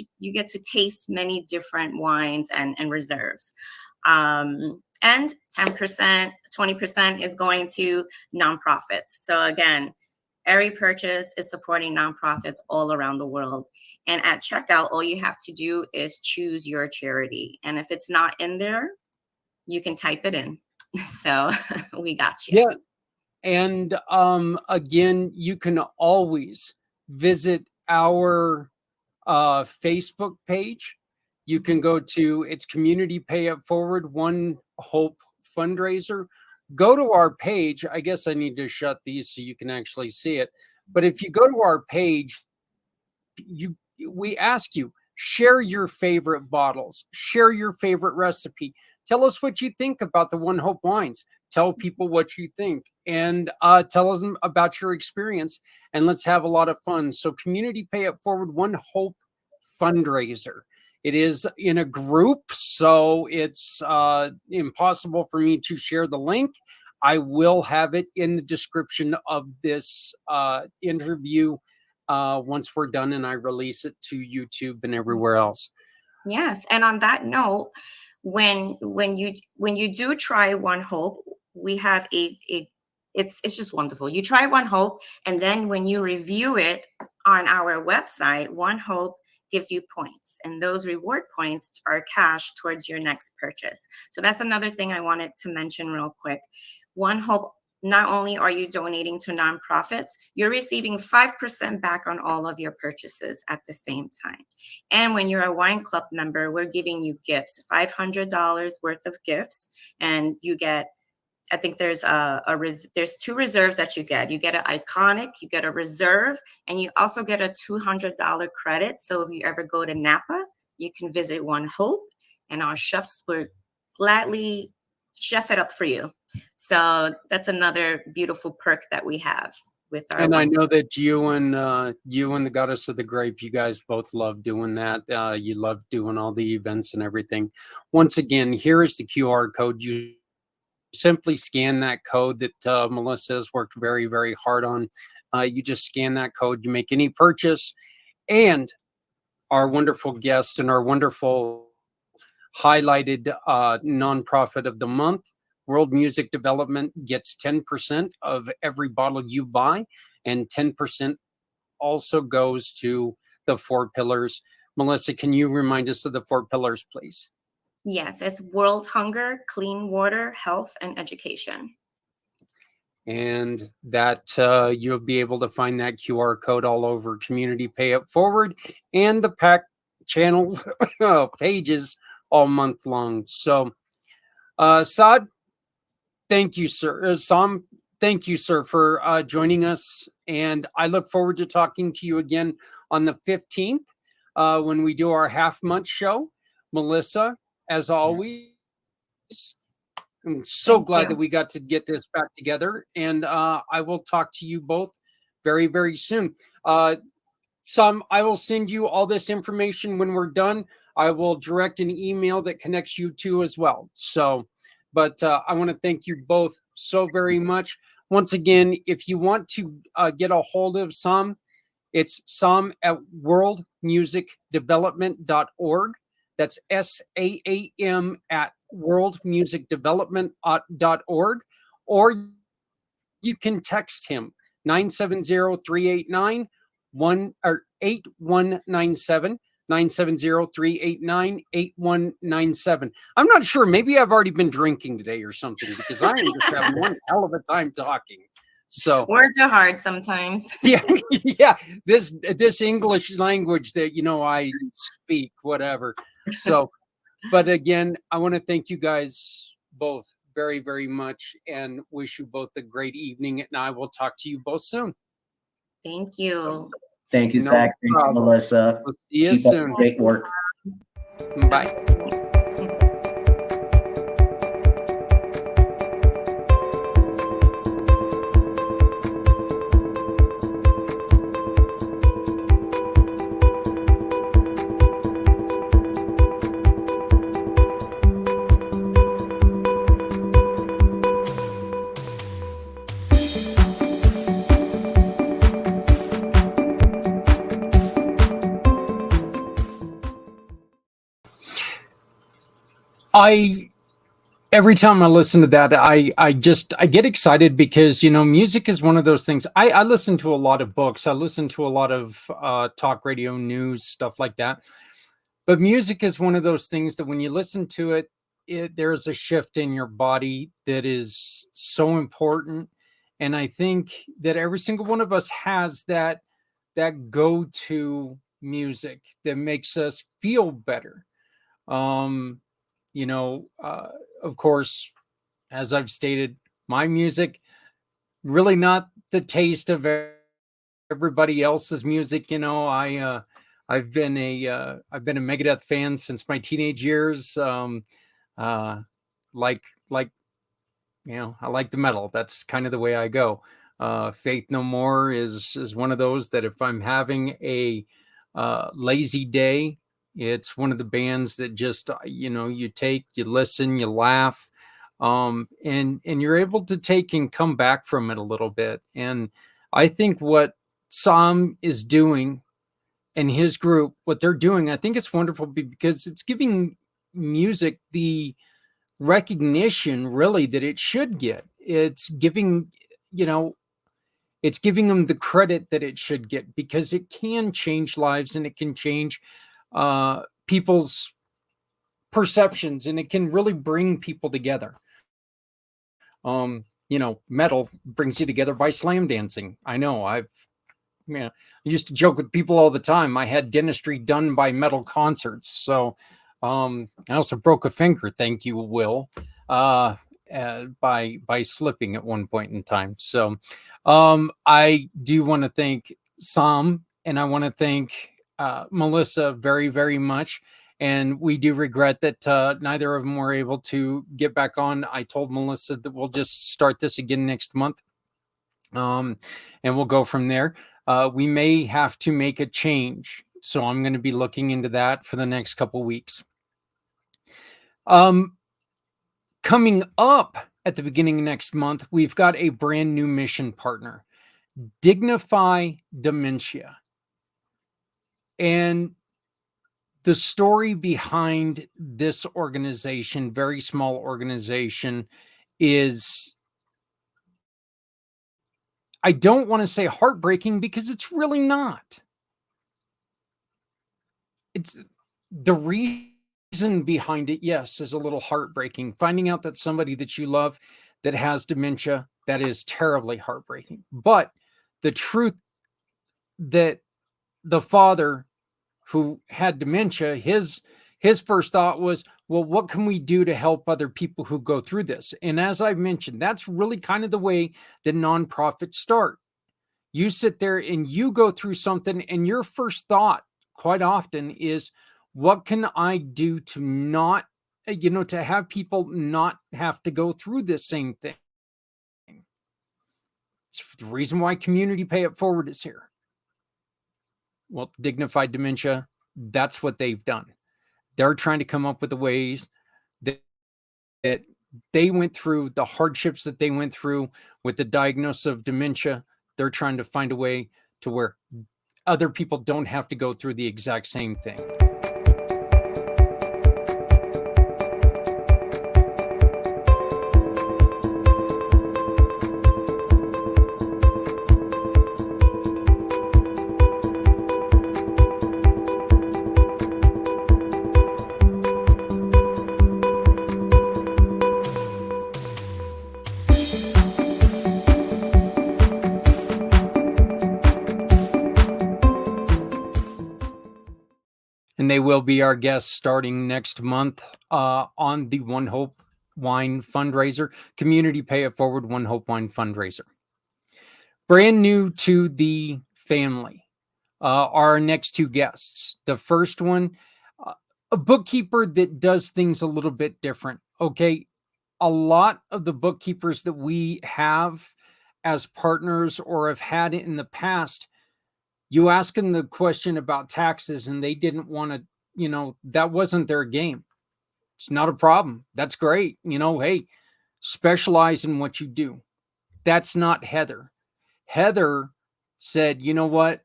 to taste many different wines and reserves. And 10%, 20% is going to nonprofits. So again, every purchase is supporting nonprofits all around the world. And at checkout, all you have to do is choose your charity. And if it's not in there, you can type it in. So we got you. Yeah. And again, you can always visit our Facebook page. You can go to it's Community Pay It Forward One Hope Fundraiser. Go to our page. I guess I need to shut these so you can actually see it. But if you go to our page, we ask you, share your favorite bottles, share your favorite recipe. Tell us what you think about the One Hope wines. Tell people what you think, and tell us about your experience, and let's have a lot of fun. So Community Pay It Forward One Hope Fundraiser It is in a group, so it's impossible for me to share the link. I will have it in the description of this interview once we're done and I release it to YouTube and everywhere else. Yes, and on that note, when you do try OneHope, we have it's just wonderful. You try OneHope, and then when you review it on our website, OneHope gives you points, and those reward points are cash towards your next purchase. So that's another thing I wanted to mention real quick. OneHope, not only are you donating to nonprofits, you're receiving 5% back on all of your purchases at the same time. And when you're a wine club member, we're giving you gifts, $500 worth of gifts, and you get, I think there's there's 2 reserves that you get. You get an iconic, you get a reserve, and you also get a $200 credit. So if you ever go to Napa, you can visit OneHope, and our chefs will gladly chef it up for you. So that's another beautiful perk that we have with our. And I know that you and the Goddess of the Grape, you guys both love doing that. You love doing all the events and everything. Once again, here is the QR code. You simply scan that code that Melissa has worked very, very hard on. You just scan that code, you make any purchase, and our wonderful guest and our wonderful highlighted nonprofit of the month, World Music Development, gets 10% of every bottle you buy, and 10% also goes to the 4 pillars. Melissa, can you remind us of the 4 pillars, please? Yes, it's world hunger, clean water, health, and education. And that you'll be able to find that QR code all over Community Pay It Forward and the PAC channel pages all month long. So, Saad, thank you, sir. Sam, thank you, sir, for joining us. And I look forward to talking to you again on the 15th when we do our half-month show. Melissa, as always, I'm so glad that we got to get this back together. And I will talk to you both very, very soon. Sam, I will send you all this information when we're done. I will direct an email that connects you two as well. So, but I want to thank you both so very much. Once again, if you want to get a hold of Sam, it's Sam at worldmusicdevelopment.org. That's SAAM at worldmusicdevelopment.org. Or you can text him 970-389-8197, 970-389-8197. I'm not sure. Maybe I've already been drinking today or something, because I am just having one hell of a time talking. So words are hard sometimes. yeah. This English language that I speak, whatever. So, but again, I want to thank you guys both very, very much and wish you both a great evening. And I will talk to you both soon. Thank you. Thank you, Zach. Thank you, Melissa. We'll see you Keep up soon. the great work. Bye. Every time I listen to that, I get excited because, music is one of those things. I listen to a lot of books. I listen to a lot of talk radio news, stuff like that. But music is one of those things that when you listen to it, there's a shift in your body that is so important. And I think that every single one of us has that go-to music that makes us feel better. Of course, as I've stated, my music really not the taste of everybody else's music. I've been a Megadeth fan since my teenage years. I like the metal. That's kind of the way I go. Faith No More is one of those that if I'm having a lazy day, It's one of the bands that just, you take, you listen, you laugh, and you're able to take and come back from it a little bit. And I think what Sam is doing and his group, what they're doing, I think it's wonderful because it's giving music the recognition really that it should get. You know, it's giving them the credit that it should get, because it can change lives and it can change people's perceptions, and it can really bring people together. Metal brings you together by slam dancing. I know I used to joke with people all the time. I had dentistry done by metal concerts. So I also broke a finger, thank you, Will, by slipping at one point in time. So I do want to thank Sam, and I want to thank Melissa very, very much. And we do regret that neither of them were able to get back on. I told Melissa that we'll just start this again next month. And we'll go from there. We may have to make a change, so I'm going to be looking into that for the next couple weeks. Coming up at the beginning of next month, we've got a brand new mission partner, Dignify Dementia. And the story behind this organization, very small organization, is, I don't want to say heartbreaking, because it's really not. It's the reason behind it, yes, is a little heartbreaking. Finding out that somebody that you love that has dementia, that is terribly heartbreaking. But the truth that the father who had dementia, his first thought was, well, what can we do to help other people who go through this? And as I've mentioned, that's really kind of the way that nonprofits start. You sit there and you go through something, and your first thought quite often is, what can I do to not, to have people not have to go through this same thing? It's the reason why Community Pay It Forward is here. Well, Dignified Dementia, that's what they've done. They're trying to come up with the ways that they went through, the hardships that they went through with the diagnosis of dementia. They're trying to find a way to where other people don't have to go through the exact same thing. And they will be our guests starting next month on the One Hope Wine Fundraiser, Community Pay It Forward One Hope Wine Fundraiser. Brand new to the family are our next two guests. The first one, a bookkeeper that does things a little bit different. Okay, a lot of the bookkeepers that we have as partners or have had in the past, you ask them the question about taxes and they didn't want to, that wasn't their game. It's not a problem. That's great. Hey, specialize in what you do. That's not Heather. Heather said, you know what?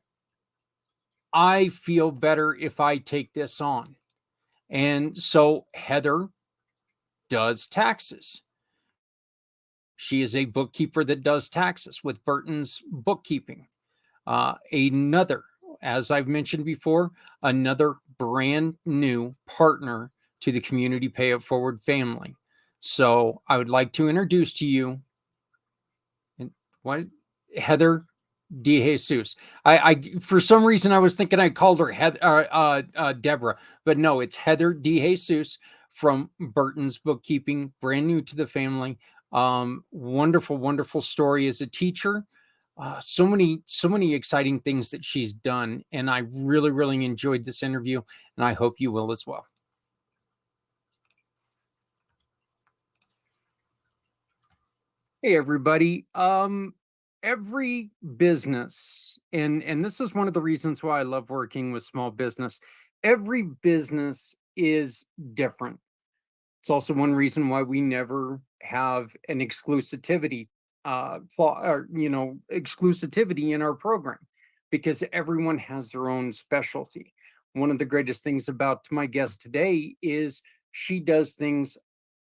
I feel better if I take this on. And so Heather does taxes. She is a bookkeeper that does taxes with Burton's Bookkeeping. Another, as I've mentioned before, another brand new partner to the Community Pay It Forward family. So I would like to introduce to you Heather DeJesus. I for some reason I was thinking I called her Deborah, but no, it's Heather DeJesus from Burton's Bookkeeping, brand new to the family. Wonderful, wonderful story as a teacher. So many exciting things that she's done, and I really, really enjoyed this interview, and I hope you will as well. Hey everybody. Every business, and this is one of the reasons why I love working with small business. every business is different. It's also one reason why we never have an exclusivity or exclusivity in our program, because everyone has their own specialty. One of the greatest things about my guest today is she does things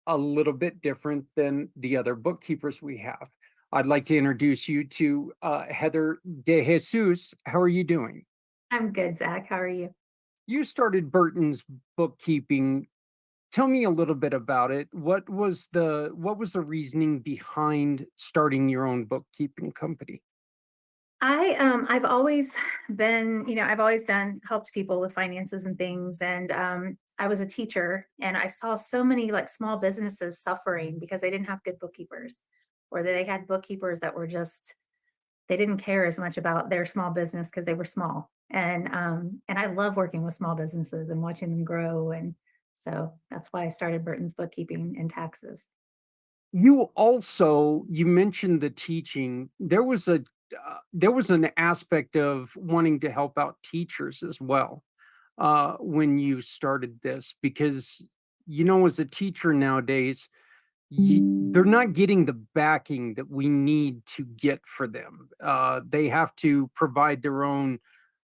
a little bit different than the other bookkeepers we have. I'd like to introduce you to Heather De Jesus. How are you doing? I'm good, Zach. How are you? You started Burton's Bookkeeping. Tell me a little bit about it. What was the reasoning behind starting your own bookkeeping company? I've always been, I've always helped people with finances and things. And I was a teacher and I saw so many like small businesses suffering because they didn't have good bookkeepers, or they had bookkeepers that were just, they didn't care as much about their small business because they were small. And I love working with small businesses and watching them grow. And so that's why I started Burton's Bookkeeping and Taxes. You mentioned the teaching. There was an aspect of wanting to help out teachers as well when you started this, because as a teacher nowadays, they're not getting the backing that we need to get for them. They have to provide their own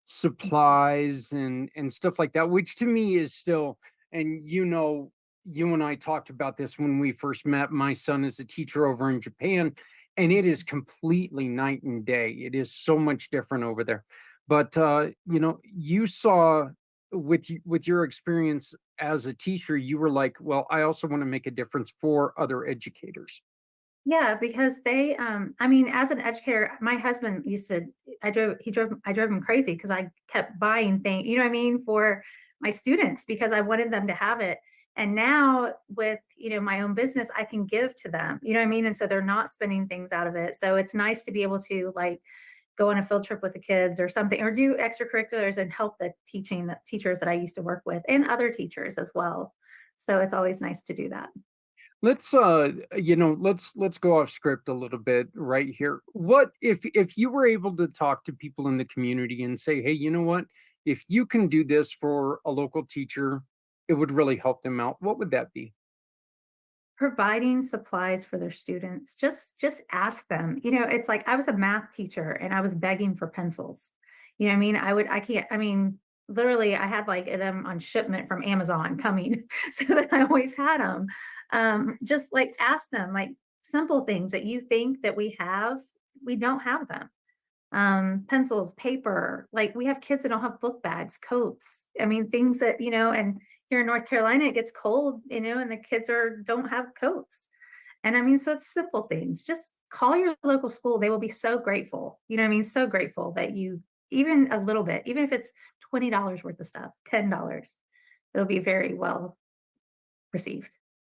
supplies and stuff like that, which to me is still, and you and I talked about this when we first met. My son is a teacher over in Japan, and it is completely night and day. It is so much different over there. But you saw with your experience as a teacher, you were like, well, I also want to make a difference for other educators. Yeah, because as an educator, my husband used to, I drove him crazy because I kept buying things, you know what I mean, for my students because I wanted them to have it. And now with, my own business, I can give to them, you know what I mean? And so they're not spending things out of it. So it's nice to be able to like go on a field trip with the kids or something, or do extracurriculars and help the teachers that I used to work with and other teachers as well. So it's always nice to do that. Let's go off script a little bit right here. What if you were able to talk to people in the community and say, hey, you know what, if you can do this for a local teacher, it would really help them out, what would that be? Providing supplies for their students. Just ask them. It's like I was a math teacher and I was begging for pencils. You know what I mean? I can't, literally I had like them on shipment from Amazon coming so that I always had them. Just like ask them like simple things that you think that we don't have them. Pencils, paper, like we have kids that don't have book bags, coats. Things that, and here in North Carolina, it gets cold, and the kids don't have coats. And so it's simple things. Just call your local school. They will be so grateful. So grateful that you, even a little bit, even if it's $20 worth of stuff, $10, it'll be very well received.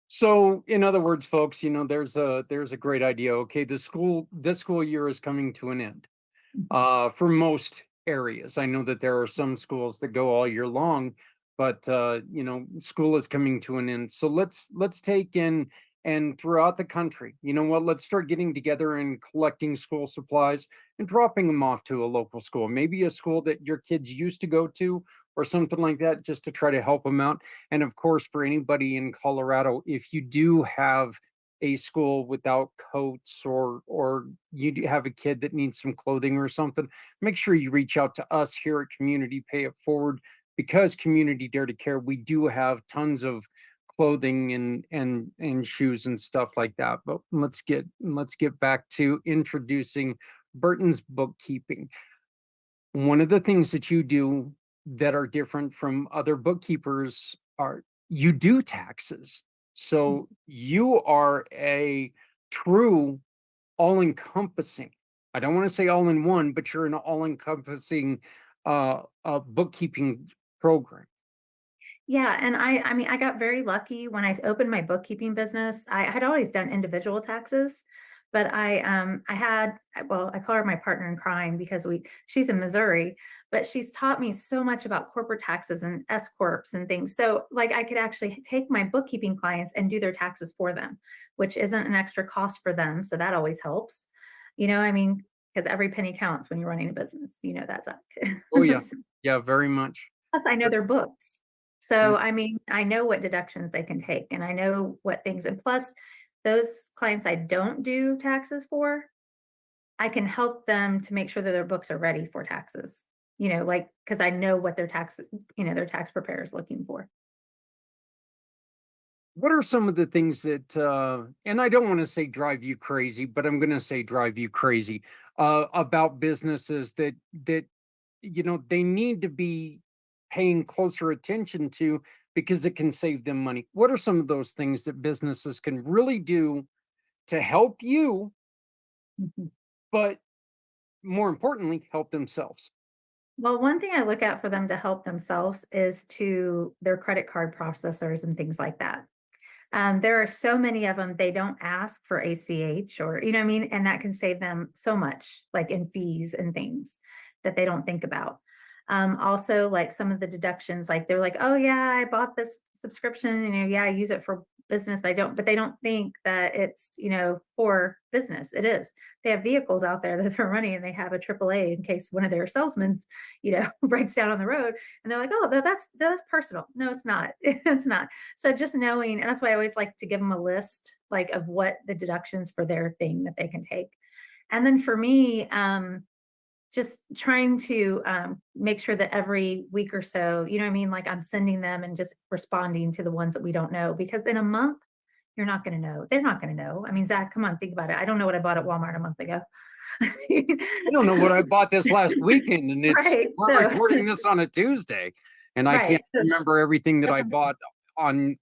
So in other words, folks, there's a great idea. Okay, this school year is coming to an end for most areas. I know that there are some schools that go all year long, but school is coming to an end. So let's take in, and throughout the country, let's start getting together and collecting school supplies and dropping them off to a local school, maybe a school that your kids used to go to or something like that, just to try to help them out. And of course, for anybody in Colorado, if you do have a school without coats, or you do have a kid that needs some clothing or something, make sure you reach out to us here at Community Pay It Forward, because Community Dare to Care, we do have tons of clothing and shoes and stuff like that. But let's get back to introducing Burton's Bookkeeping. One of the things that you do that are different from other bookkeepers are you do taxes. So you are a true all-encompassing, I don't want to say all in one, but you're an all-encompassing bookkeeping program. Yeah, and I got very lucky when I opened my bookkeeping business. I had always done individual taxes, but I had, well, I call her my partner in crime because she's in Missouri, but she's taught me so much about corporate taxes and S corps and things. So like I could actually take my bookkeeping clients and do their taxes for them, which isn't an extra cost for them. So that always helps. Because every penny counts when you're running a business. That's Oh yeah, yeah, very much. Plus, I know their books. So, I mean, I know what deductions they can take and I know what things, and plus those clients I don't do taxes for, I can help them to make sure that their books are ready for taxes. Like, because I know what their their tax preparer is looking for. What are some of the things that, and I don't want to say drive you crazy, but I'm going to say drive you crazy about businesses that they need to be paying closer attention to because it can save them money? What are some of those things that businesses can really do to help you, Mhm. but more importantly, help themselves? Well, one thing I look at for them to help themselves is to their credit card processors and things like that. There are so many of them, they don't ask for ACH or, you know what I mean? And that can save them so much, like in fees and things that they don't think about. Also, like some of the deductions, like they're like, oh yeah, I bought this subscription, yeah, I use it for business, but they don't think that it's, for business. It is. They have vehicles out there that they're running and they have a AAA in case one of their salesmen's, breaks down on the road and they're like, oh, that's personal. No, it's not. It's not. So just knowing, and that's why I always like to give them a list like of what the deductions for their thing that they can take. And then for me, just trying to make sure that every week or so, you know what I mean? Like I'm sending them and just responding to the ones that we don't know, because in a month, you're not going to know. They're not going to know. I mean, Zach, come on, think about it. I don't know what I bought at Walmart a month ago. I don't know So, what I bought this last weekend, and right. we're So, recording this on a Tuesday, and I right. can't So remember everything that that's I what I'm saying. bought on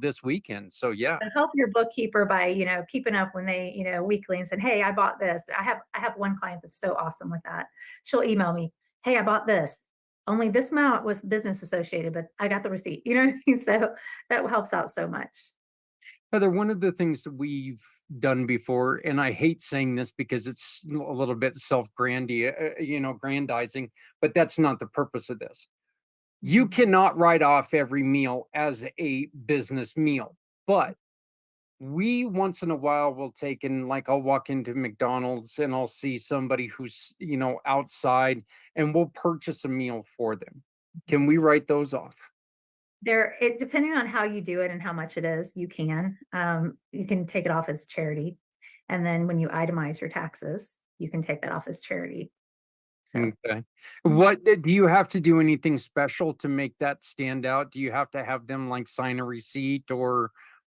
this weekend. So yeah. To help your bookkeeper by, keeping up when they, weekly and said, hey, I bought this. I have one client that's so awesome with that. She'll email me, hey, I bought this. Only this amount was business associated, but I got the receipt. You know what I mean? So that helps out so much. Heather, one of the things that we've done before, and I hate saying this because it's a little bit grandizing, but that's not the purpose of this. You Mhm. cannot write off every meal as a business meal, but we once in a while will take, and like I'll walk into McDonald's and I'll see somebody who's, outside, and we'll purchase a meal for them. Can we write those off? Depending on how you do it and how much it is, you can. You can take it off as charity. And then when you itemize your taxes, you can take that off as charity. So Okay. mm, What do you have to do anything special to make that stand out? Do you have to have them like sign a receipt or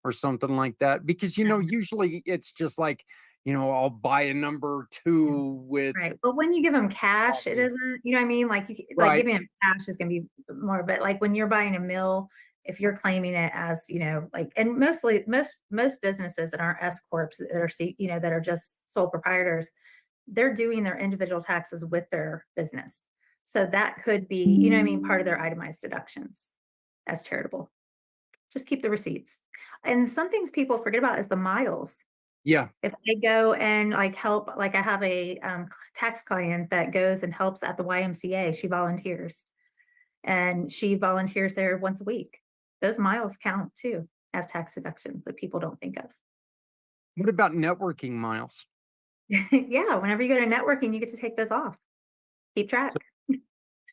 something like that? Because usually it's just like, I'll buy a number yeah. two with Right. But when you give them cash, it coffee. isn't, you know what I mean? Like like Right. giving them cash is gonna be more, but like when you're buying a meal, if you're claiming it as, like, and mostly most businesses that aren't S corps that are that are just sole proprietors, they're doing their individual taxes with their business. So that could be, you know what I mean, part of their itemized deductions as charitable. Just keep the receipts. And some things people forget about is the miles. Yeah. If they go and like help, like I have a tax client that goes and helps at the YMCA. She volunteers and she volunteers there once a week. Those miles count too as tax deductions that people don't think of. What about networking miles? Yeah, whenever you go to networking, you get to take those off. Keep So, track.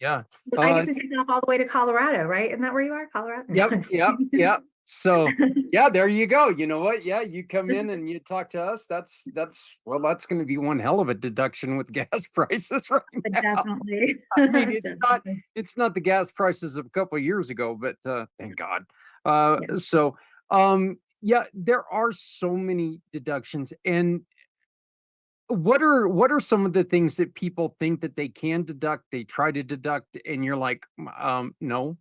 yeah. So I get Uh, to take off all the way to Colorado, right? Isn't that where you are? Colorado? No, Yep, I'm yep, kidding. yep. So yeah, there you go. You know what? Yeah, you come in and you talk to us. That's going to be one hell of a deduction with gas prices right now. Definitely. I mean, Definitely. it's not the gas prices of a couple of years ago, but thank God. Yeah. Yeah, there are so many deductions. And what are some of the things that people think that they can deduct, they try to deduct, and you're like, no.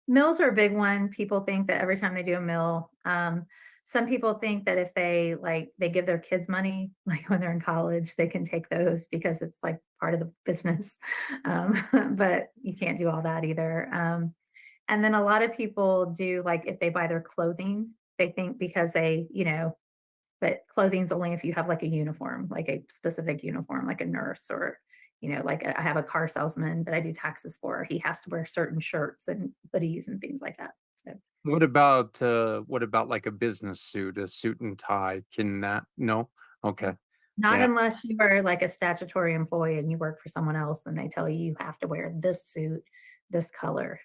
Mills are a big one. People think that every time they do a mill, some people think that if they give their kids money, like when they're in college, they can take those because it's like part of the business. But you can't do all that either. And then a lot of people do like if they buy their clothing, they think because but clothing's only if you have like a uniform, like a specific uniform, like a nurse or, like I have a car salesman that I do taxes for. He has to wear certain shirts and hoodies and things like that. So What about like a business suit, a suit and tie? Can that no? Okay. not Yeah. unless you are like a statutory employee and you work for someone else and they tell you you have to wear this suit, this color.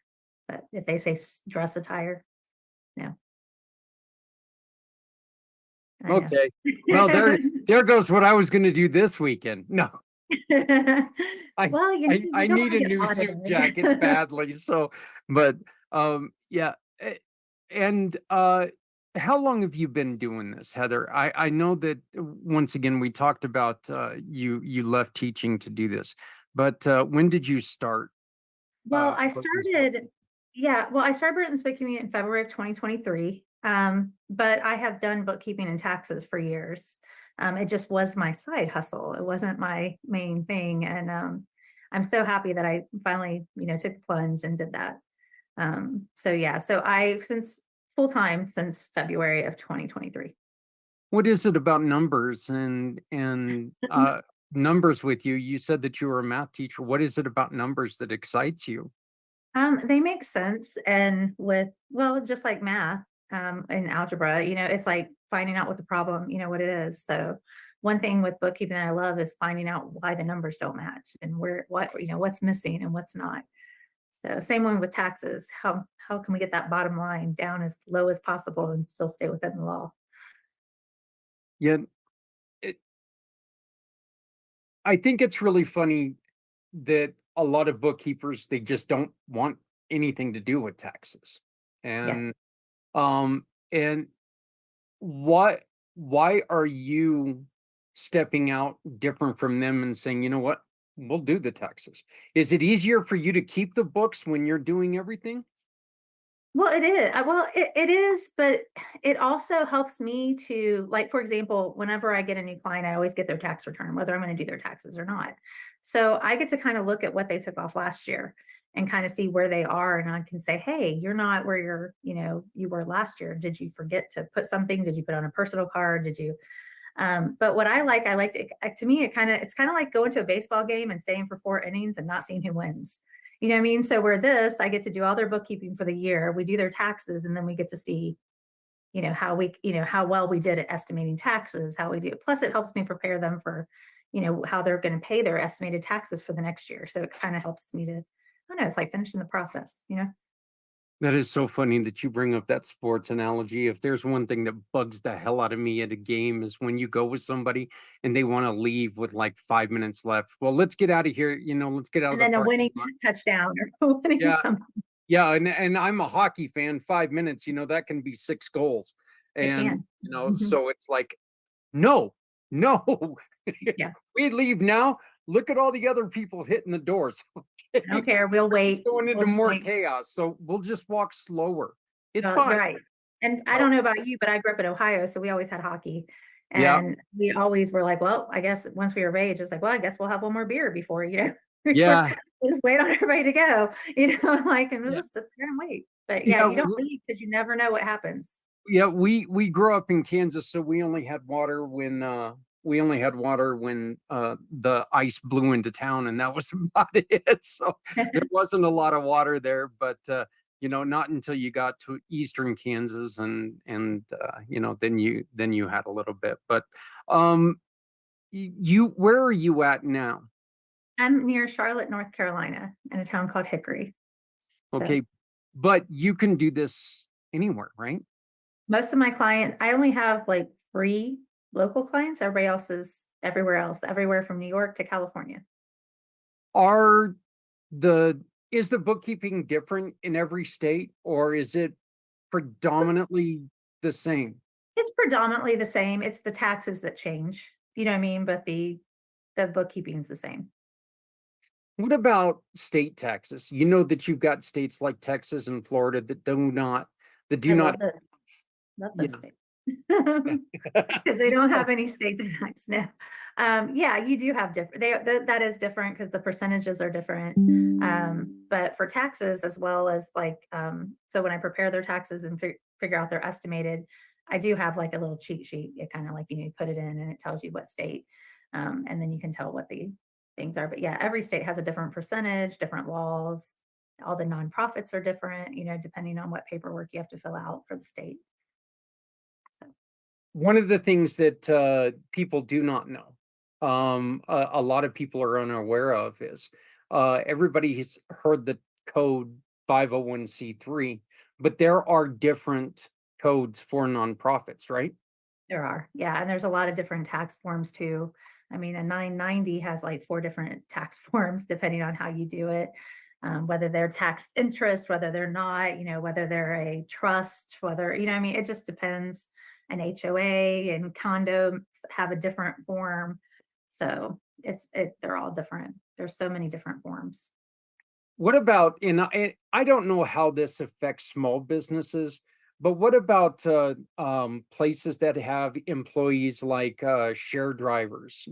But if they say dress attire, no. I know. Okay. Well, there goes what I was going to do this weekend. No, I Well, you I don't need wanna a get new suit audited. jacket badly. So, but yeah. And how long have you been doing this, Heather? I know that once again we talked about you left teaching to do this, but when did you start? Well, This book? I started Britain's bookkeeping in February of 2023. But I have done bookkeeping and taxes for years. It just was my side hustle. It wasn't my main thing. And I'm so happy that I finally, took the plunge and did that. So I've since full time since February of 2023. What is it about numbers and numbers with you? You said that you were a math teacher. What is it about numbers that excites you? They make sense. And just like math, and algebra, it's like finding out what the problem, what it is. So one thing with bookkeeping that I love is finding out why the numbers don't match and what's missing and what's not. So same one with taxes. How can we get that bottom line down as low as possible and still stay within the law? Yeah, it, I think it's really funny that a lot of bookkeepers they just don't want anything to do with taxes. Yeah. And um and what why are you stepping out different from them and saying, you know what, we'll do the taxes? Is it easier for you to keep the books when you're doing everything? Well, it is. It is, but it also helps me to, like, for example, whenever I get a new client, I always get their tax return, whether I'm going to do their taxes or not. So I get to kind of look at what they took off last year and kind of see where they are. And I can say, hey, you're not where you were last year. Did you forget to put something? Did you put on a personal card? Did you? But what I like to me, it's kind of like going to a baseball game and staying for 4 innings and not seeing who wins. You know what I mean? So where I get to do all their bookkeeping for the year. We do their taxes, and then we get to see, how well we did at estimating taxes, how we do. Plus, it helps me prepare them for, how they're going to pay their estimated taxes for the next year. So it kind of helps me to, I don't know, it's like finishing the process. That is so funny that you bring up that sports analogy. If there's one thing that bugs the hell out of me at a game is when you go with somebody and they want to leave with like 5 minutes left. Well, let's get out of here. Let's get out of And the then a parking winning lot. touchdown or winning Yeah, something. yeah, and I'm a hockey fan. 5 minutes, that can be 6 goals, It and can. Mhm. so it's like, no, no, Yeah. we leave now. Look at all the other people hitting the doors. I don't care. We'll We're just wait. going We'll into just more wait. chaos, so we'll just walk slower. It's Well, fine. you're right. And I Oh, don't know about you, but I grew up in Ohio, so we always had hockey. yeah, And we always were like, well, I guess once we were of age, it's like, well, I guess we'll have one more beer before, before yeah, we just wait on everybody to go, and we'll yeah, just sit there and wait. But yeah, yeah. you don't leave because you never know what happens. Yeah, we grew up in Kansas, so we only had water when the ice blew into town, and that was about it. So there wasn't a lot of water there, but not until you got to eastern Kansas, and then you had a little bit. But um, you where are you at now? I'm near Charlotte, North Carolina, in a town called Hickory. So Okay, but you can do this anywhere, right? most of my clients, I only have like 3 local clients. Everybody else is everywhere else, everywhere from New York to California. Are the is the bookkeeping different in every state, or is it predominantly the same? It's predominantly the same. It's the taxes that change. You know what I mean? But the bookkeeping is the same. What about state taxes? You know that you've got states like Texas and Florida that I do not, love those yeah. states. Because they don't have any state tax now. Yeah, you do have different. That is different because the percentages are different. But for taxes as well as so when I prepare their taxes and figure out their estimated, I do have like a little cheat sheet. It kind of like put it in and it tells you what state, and then you can tell what the things are. But yeah, every state has a different percentage, different laws. All the nonprofits are different, depending on what paperwork you have to fill out for the state. So. One of the things that people do not know, a lot of people are unaware of, is everybody has heard the code 501c3, but there are different codes for nonprofits, right? There are, yeah, and there's a lot of different tax forms too. I mean, a 990 has like 4 different tax forms depending on how you do it, whether they're taxed interest, whether they're not, whether they're a trust, whether, I mean, it just depends. An HOA and condos have a different form. So they're all different. There's so many different forms. What about, and I don't know how this affects small businesses, but what about places that have employees like share drivers,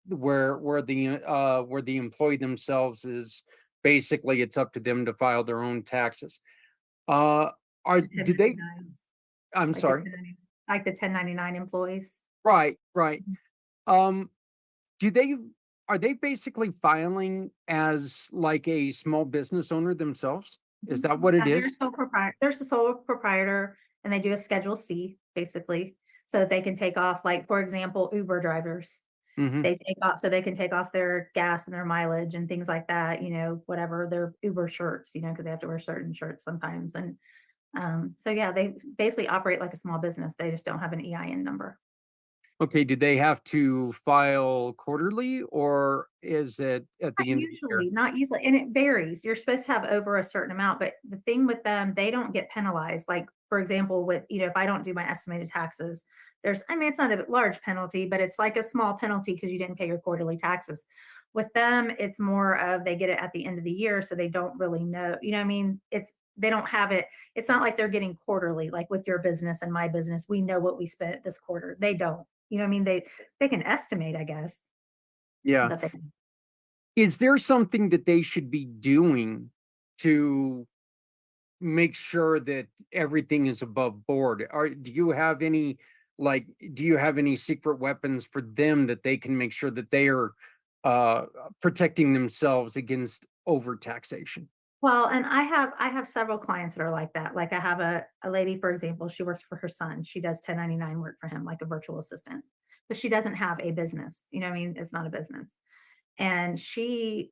where the employee themselves is basically it's up to them to file their own taxes. Uh, The do they, 1099s, I'm like the sorry. 1090 like the 1099 employees. Right, right. Um, do they are they basically filing as like a small business owner themselves? Is Mhm. that what it Yeah, is? they're a sole proprietor and they do a Schedule C basically, so that they can take off, like, for example, Uber drivers. Hmm. They take off so they can take off their gas and their mileage and things like that, whatever their Uber shirts, because they have to wear certain shirts sometimes. And so yeah, they basically operate like a small business. They just don't have an EIN number. Okay, do they have to file quarterly or is it at Not the end of the year? usually, not usually, and it varies. You're supposed to have over a certain amount, but the thing with them, they don't get penalized. Like, for example, if I don't do my estimated taxes, I mean, it's not a large penalty, but it's like a small penalty because you didn't pay your quarterly taxes. With them, it's more of they get it at the end of the year, so they don't really know. You know what I mean? They don't have it. It's not like they're getting quarterly, like with your business and my business. We know what we spent this quarter. They don't. You know what I mean? They can estimate, I guess, Yeah. but they Is there something that they should be doing to make sure that everything is above board? Or do you have any secret weapons for them that they can make sure that they are uh protecting themselves against overtaxation? Well, and I have several clients that are like that. Like I have a lady, for example, she works for her son. She does 1099 work for him, like a virtual assistant, but she doesn't have a business. You know what I mean? It's not a business. And she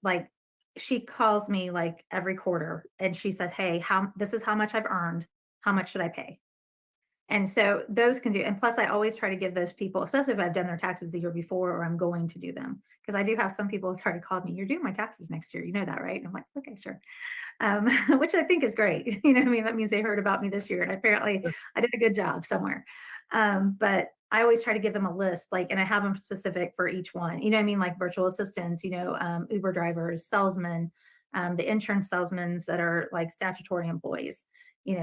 calls me like every quarter and she says, "Hey, this is how much I've earned. How much should I pay?" And so those can do, and plus I always try to give those people, especially if I've done their taxes the year before or I'm going to do them. Because I do have some people who started calling me, "You're doing my taxes next year. You know that, right?" And I'm like, okay, sure. um, which I think is great. You know what I mean? That means they heard about me this year, and apparently I did a good job somewhere. But I always try to give them a list, like, and I have them specific for each one. You know what I mean? Like virtual assistants, Uber drivers, salesmen, the insurance salesmen that are like statutory employees.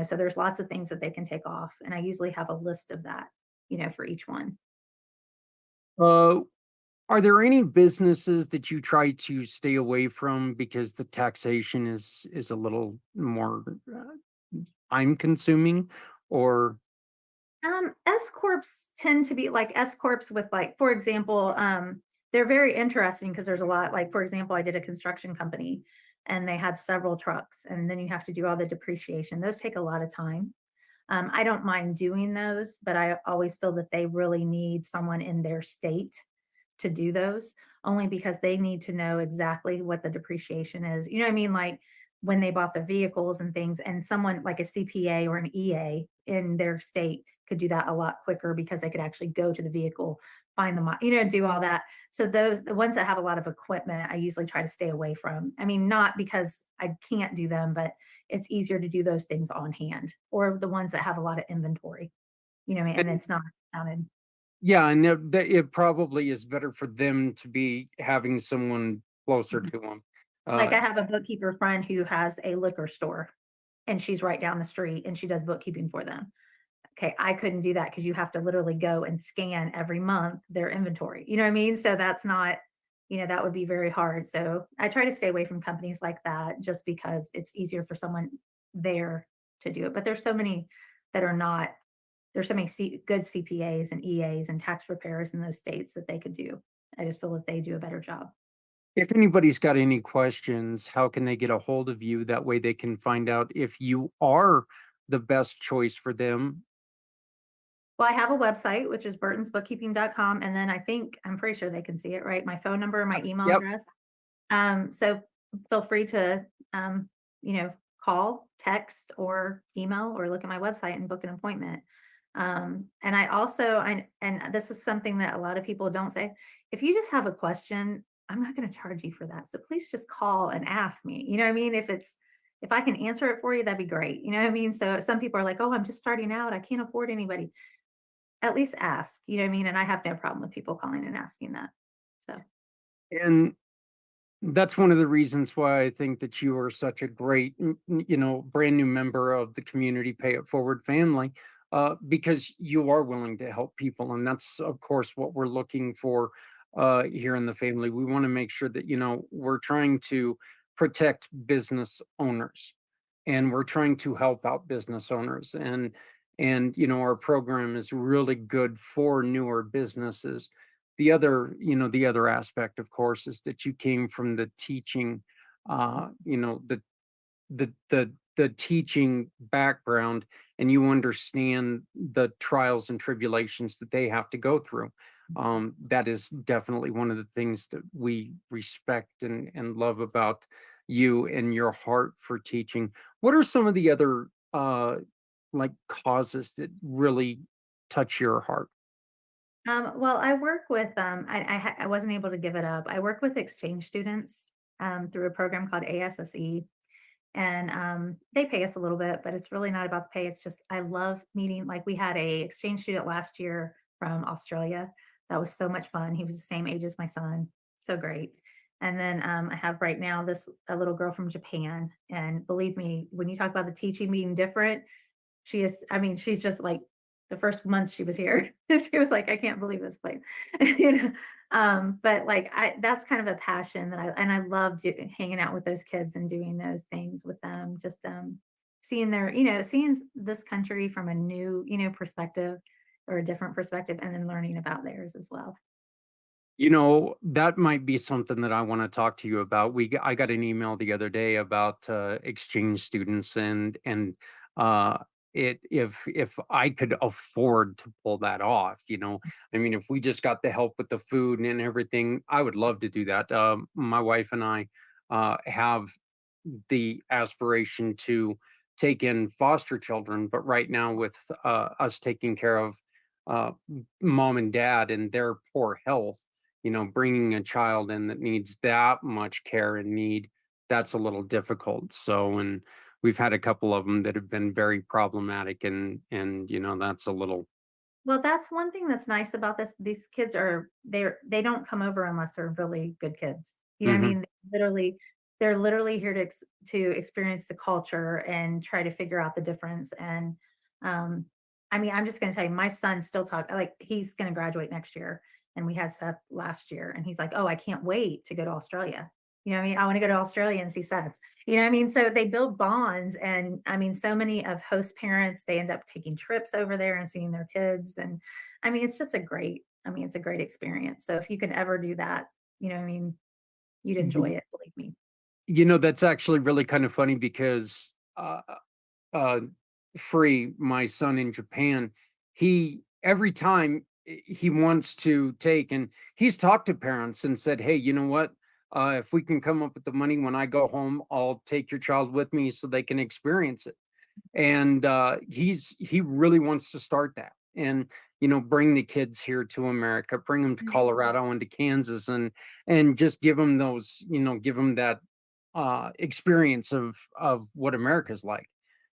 So there's lots of things that they can take off, and I usually have a list of that, for each one. Uh are there any businesses that you try to stay away from because the taxation is a little more time consuming or S corps tend to be like S corps with, like, for example, they're very interesting because there's a lot, like, for example, I did a construction company and they had several trucks and then you have to do all the depreciation. Those take a lot of time. I don't mind doing those, but I always feel that they really need someone in their state to do those, only because they need to know exactly what the depreciation is. You know what I mean? Like when they bought the vehicles and things, and someone like a CPA or an EA in their state could do that a lot quicker because they could actually go to the vehicle, find them, do all that. So the ones that have a lot of equipment, I usually try to stay away from. I mean, not because I can't do them, but it's easier to do those things on hand, or the ones that have a lot of inventory, and and it's not counted. yeah, and it probably is better for them to be having someone closer Mhm. to them. Like Uh, I have a bookkeeper friend who has a liquor store and she's right down the street and she does bookkeeping for them. Okay, I couldn't do that because you have to literally go and scan every month their inventory. You know what I mean? So that's not, that would be very hard. So I try to stay away from companies like that just because it's easier for someone there to do it. But there's so many that are not, there's so many good CPAs and EAs and tax preparers in those states that they could do. I just feel that they do a better job. if anybody's got any questions, how can they get a hold of you? That way they can find out if you are the best choice for them. Well, I have a website, which is burtonsbookkeeping.com. And then I'm pretty sure they can see it, right? My phone number and my email Yep. address. So feel free to, you know, call, text, or email, or look at my website and book an appointment. And I also, and this is something that a lot of people don't say, if you just have a question, I'm not going to charge you for that. So please just call and ask me. You know what I mean? If I can answer it for you, that'd be great. You know what I mean? So some people are like, oh, I'm just starting out. I can't afford anybody. At least ask, you know what I mean? And I have no problem with people calling and asking that. So. And that's one of the reasons why I think that you are such a great, brand new member of the Community Pay It Forward family, because you are willing to help people. And that's, of course, what we're looking for here in the family. We want to make sure that, we're trying to protect business owners, and we're trying to help out business owners. Our program is really good for newer businesses. The other aspect, of course, is that you came from the teaching, the teaching background, and you understand the trials and tribulations that they have to go through. That is definitely one of the things that we respect and love about you and your heart for teaching. What are some of the other like causes that really touch your heart? Well, I work with, I wasn't able to give it up. I work with exchange students through a program called ASSE, and they pay us a little bit, but it's really not about the pay. It's just I love meeting. Like we had a exchange student last year from Australia. That was so much fun. He was the same age as my son, so great. And then I have right now this a little girl from Japan, and believe me, when you talk about the teaching being different, she is, I mean, she's just like the first month she was here, she was like, "I can't believe this place." You know? But like that's kind of a passion that I love hanging out with those kids and doing those things with them, just seeing seeing this country from a new, perspective or a different perspective, and then learning about theirs as well. That might be something that I want to talk to you about. I got an email the other day about exchange students, and uh, if I could afford to pull that off, I mean, if we just got the help with the food and everything, I would love to do that. My wife and I have the aspiration to take in foster children, but right now with us taking care of mom and dad and their poor health, bringing a child in that needs that much care and need, that's a little difficult. So, and we've had a couple of them that have been very problematic, and that's a little. Well, that's one thing that's nice about this. These kids they don't come over unless they're really good kids. You know what I Mhm. mean? They're literally here to experience the culture and try to figure out the difference. And um, I mean, I'm just gonna tell you, my son still like he's gonna graduate next year. And we had Seth last year, and he's like, "Oh, I can't wait to go to Australia." You know what I mean? I want to go to Australia and see Seth. You know what I mean? So they build bonds. And I mean, so many of host parents, they end up taking trips over there and seeing their kids. And I mean, it's just it's a great experience. So if you can ever do that, you know what I mean, you'd enjoy it, believe me. That's actually really kind of funny because uh Free, my son in Japan, he every time he wants to take, and he's talked to parents and said, "Hey, you know what? If we can come up with the money when I go home, I'll take your child with me so they can experience it." And he really wants to start that, and bring the kids here to America, bring them to Mhm. Colorado and to Kansas, and just give them that experience of what America's like.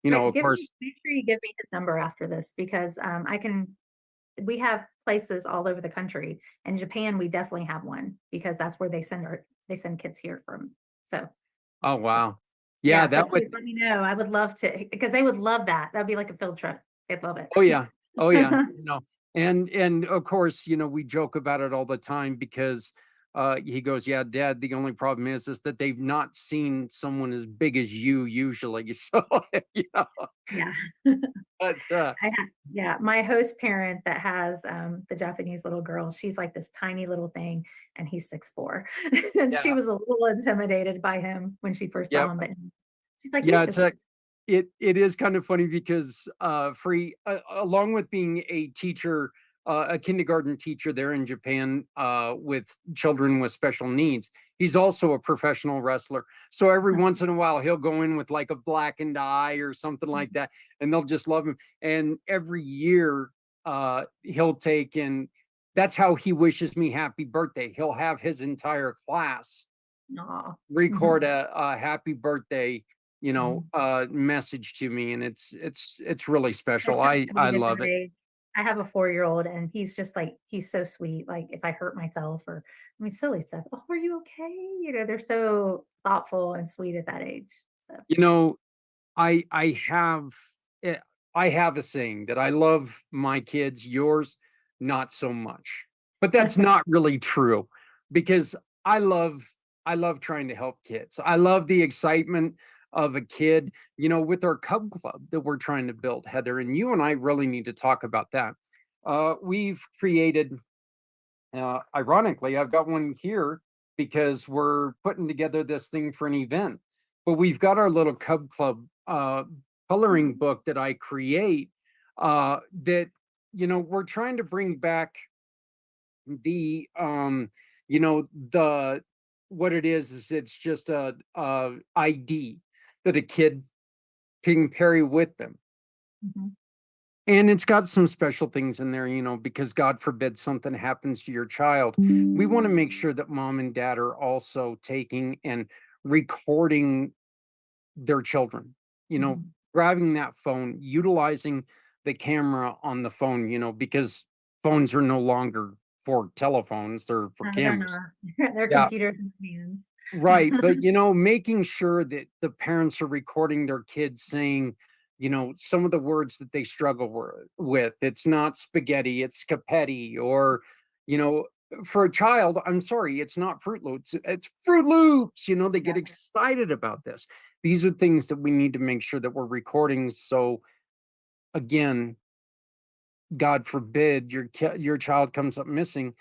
Right. Of course. Make sure you give me his number after this, because we have places all over the country. In Japan, we definitely have one because that's where they send kids here from. So Oh, that's wow. yeah, Yeah, so that please would. let me know. I would love to, because they would love that. That'd be like a field trip. They'd love it. Oh, yeah. Oh, yeah. And of course, we joke about it all the time because he goes, "Yeah, Dad, the only problem is that they've not seen someone as big as you usually." So, you know, Yeah. but Yeah, my host parent that has the Japanese little girl, she's like this tiny little thing, and he's 6'4". And she yeah, was a little intimidated by him when she first saw yep. him, but she's like, Yeah, he's it's just a it is kind of funny because Free, along with being a teacher a kindergarten teacher there in Japan with children with special needs. He's also a professional wrestler. So every once in a while, he'll go in with like a blackened eye or something like that, and they'll just love him. And every year, he'll take and that's how he wishes me happy birthday. He'll have his entire class Aw. record a happy birthday, Mhm. message to me, and it's really They're special. so I sweet at love that it. age. I have a 4-year-old and he's just like, he's so sweet. Like if I hurt myself or, I mean, silly stuff. Oh, are you okay? They're so thoughtful and sweet at that age. So, You know, I have eh, I have a saying that I love my kids, yours not so much. But that's not really true because I love I love trying to help kids. I love the excitement of a kid, with our Cub Club that we're trying to build, Heather, and you and I really need to talk about that. We've created ironically, I've got one here because we're putting together this thing for an event. But we've got our little Cub Club coloring book that I create that, we're trying to bring back the, the, what it is it's just a ID that a kid can carry with them. mhm. And it's got some special things in there, because God forbid something happens to your child. We want to make sure that mom and dad are also taking and recording their children, Mhm. grabbing that phone, utilizing the camera on the phone, because phones are no longer for telephones, they're for No, they're cameras. not. They're Yeah. computers in hands. Right, but, making sure that the parents are recording their kids saying, some of the words that they struggle with. It's not spaghetti, it's scapetti, or, you know, for a child, I'm sorry, it's not Fruit Loops, it's Fruit Loops. They get excited about this. These are things that we need to make sure that we're recording. So again, God forbid your child comes up missing,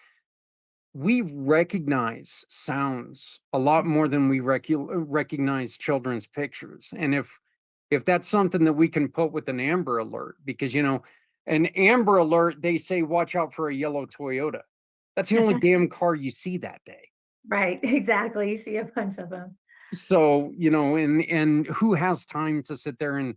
we recognize sounds a lot more than we recognize children's pictures. And if that's something that we can put with an Amber Alert, because an Amber Alert, they say watch out for a yellow Toyota. That's the only damn car you see that day. Right, exactly. You see a bunch of them. So, and who has time to sit there and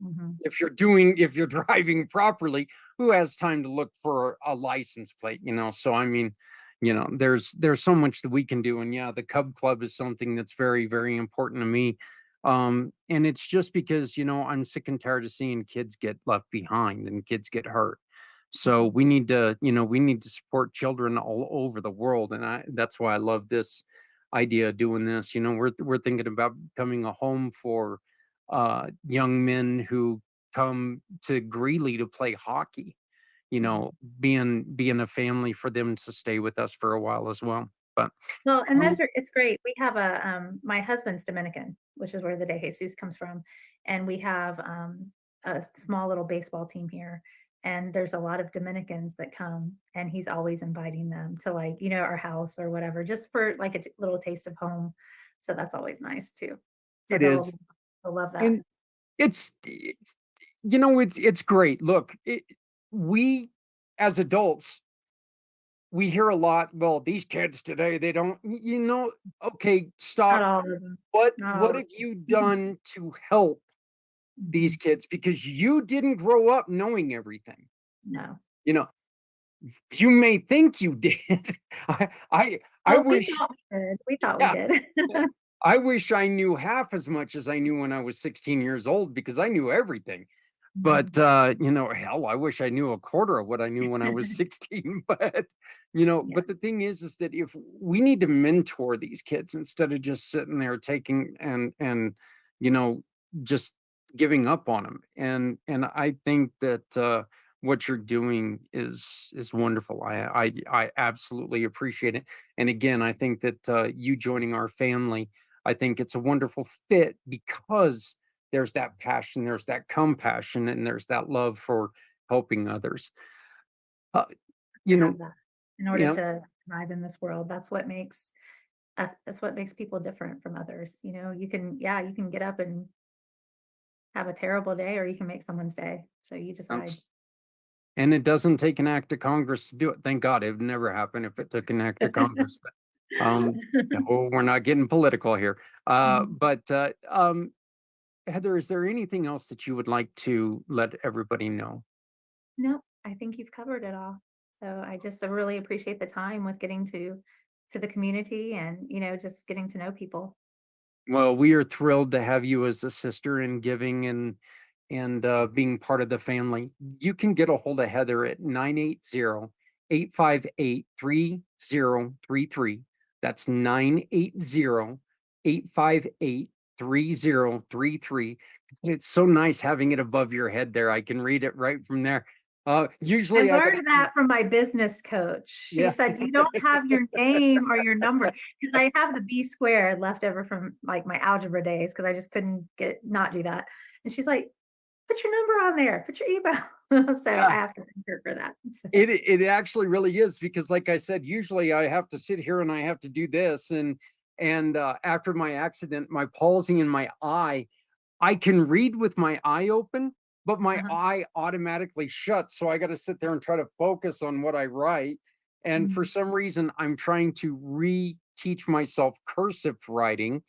Mhm. if you're driving properly, who has time to look for a license plate? So I mean, there's so much that we can do. And yeah, the Cub Club is something that's very, very important to me. And it's just because, I'm sick and tired of seeing kids get left behind and kids get hurt. So Mhm. we need to support children all over the world. And that's why I love this idea of doing this. We're thinking about becoming a home for young men who come to Greeley to play hockey, Mhm. being a family for them to stay with us for a while as well. But Well, and um, it's great. We have my husband's Dominican, which is where the De Jesus comes from. And we have a small little baseball team here. And there's a lot of Dominicans that come and he's always inviting them to like, our house or whatever, just for like a little taste of home. So that's always nice too. So it is, they'll love that. and it's great. Look, we as adults, we hear a lot. Well, these kids today, they don't. Okay, Not stop. all of them. What Not all what of have you them. done to help these Mhm. kids? Because you didn't grow up knowing everything. No. You know, you may think you did. I I I Well, we wish, thought we did. We thought we yeah, did. I wish I knew half as much as I knew when I was 16 years old because I knew everything. But, Mhm. hell, I wish I knew a quarter of what I knew when I was 16. But, Yeah. but the thing is that if we need to mentor these kids instead of just sitting there taking and, you know, just giving up on them. And I think that, what you're doing is wonderful. I absolutely appreciate it. And again, I think that, you joining our family, I think it's a wonderful fit because there's that passion, there's that compassion, and there's that love for helping others. Uh, To you know, have that in order yeah, to thrive in this world. That's what makes people different from others. You can get up and have a terrible day or you can make someone's day. So you decide. that's And it doesn't take an act of Congress to do it. Thank God. It would never happen if it took an act of Congress. But no, we're not getting political here. Heather, is there anything else that you would like to let everybody know? No, I think you've covered it all. So I just really appreciate the time with getting to the community and, just getting to know people. Well, we are thrilled to have you as a sister in giving and being part of the family. You can get a hold of Heather at 980-858-3033. That's 980-858-3033. It's so nice having it above your head there. I can read it right from there. I Usually learned that from my business coach. She Yeah. said, you don't have your name or your number, because I have the B squared left over from like my algebra days, because I just couldn't not do that. And she's like, put your number on there, put your email. So Yeah. I have to thank her for that. So. It actually really is, because like I said, usually I have to sit here and I have to do this, and after my accident, my palsy in my eye, I can read with my eye open, but my eye automatically shuts. So I got to sit there and try to focus on what I write. And for some reason, I'm trying to reteach myself cursive writing,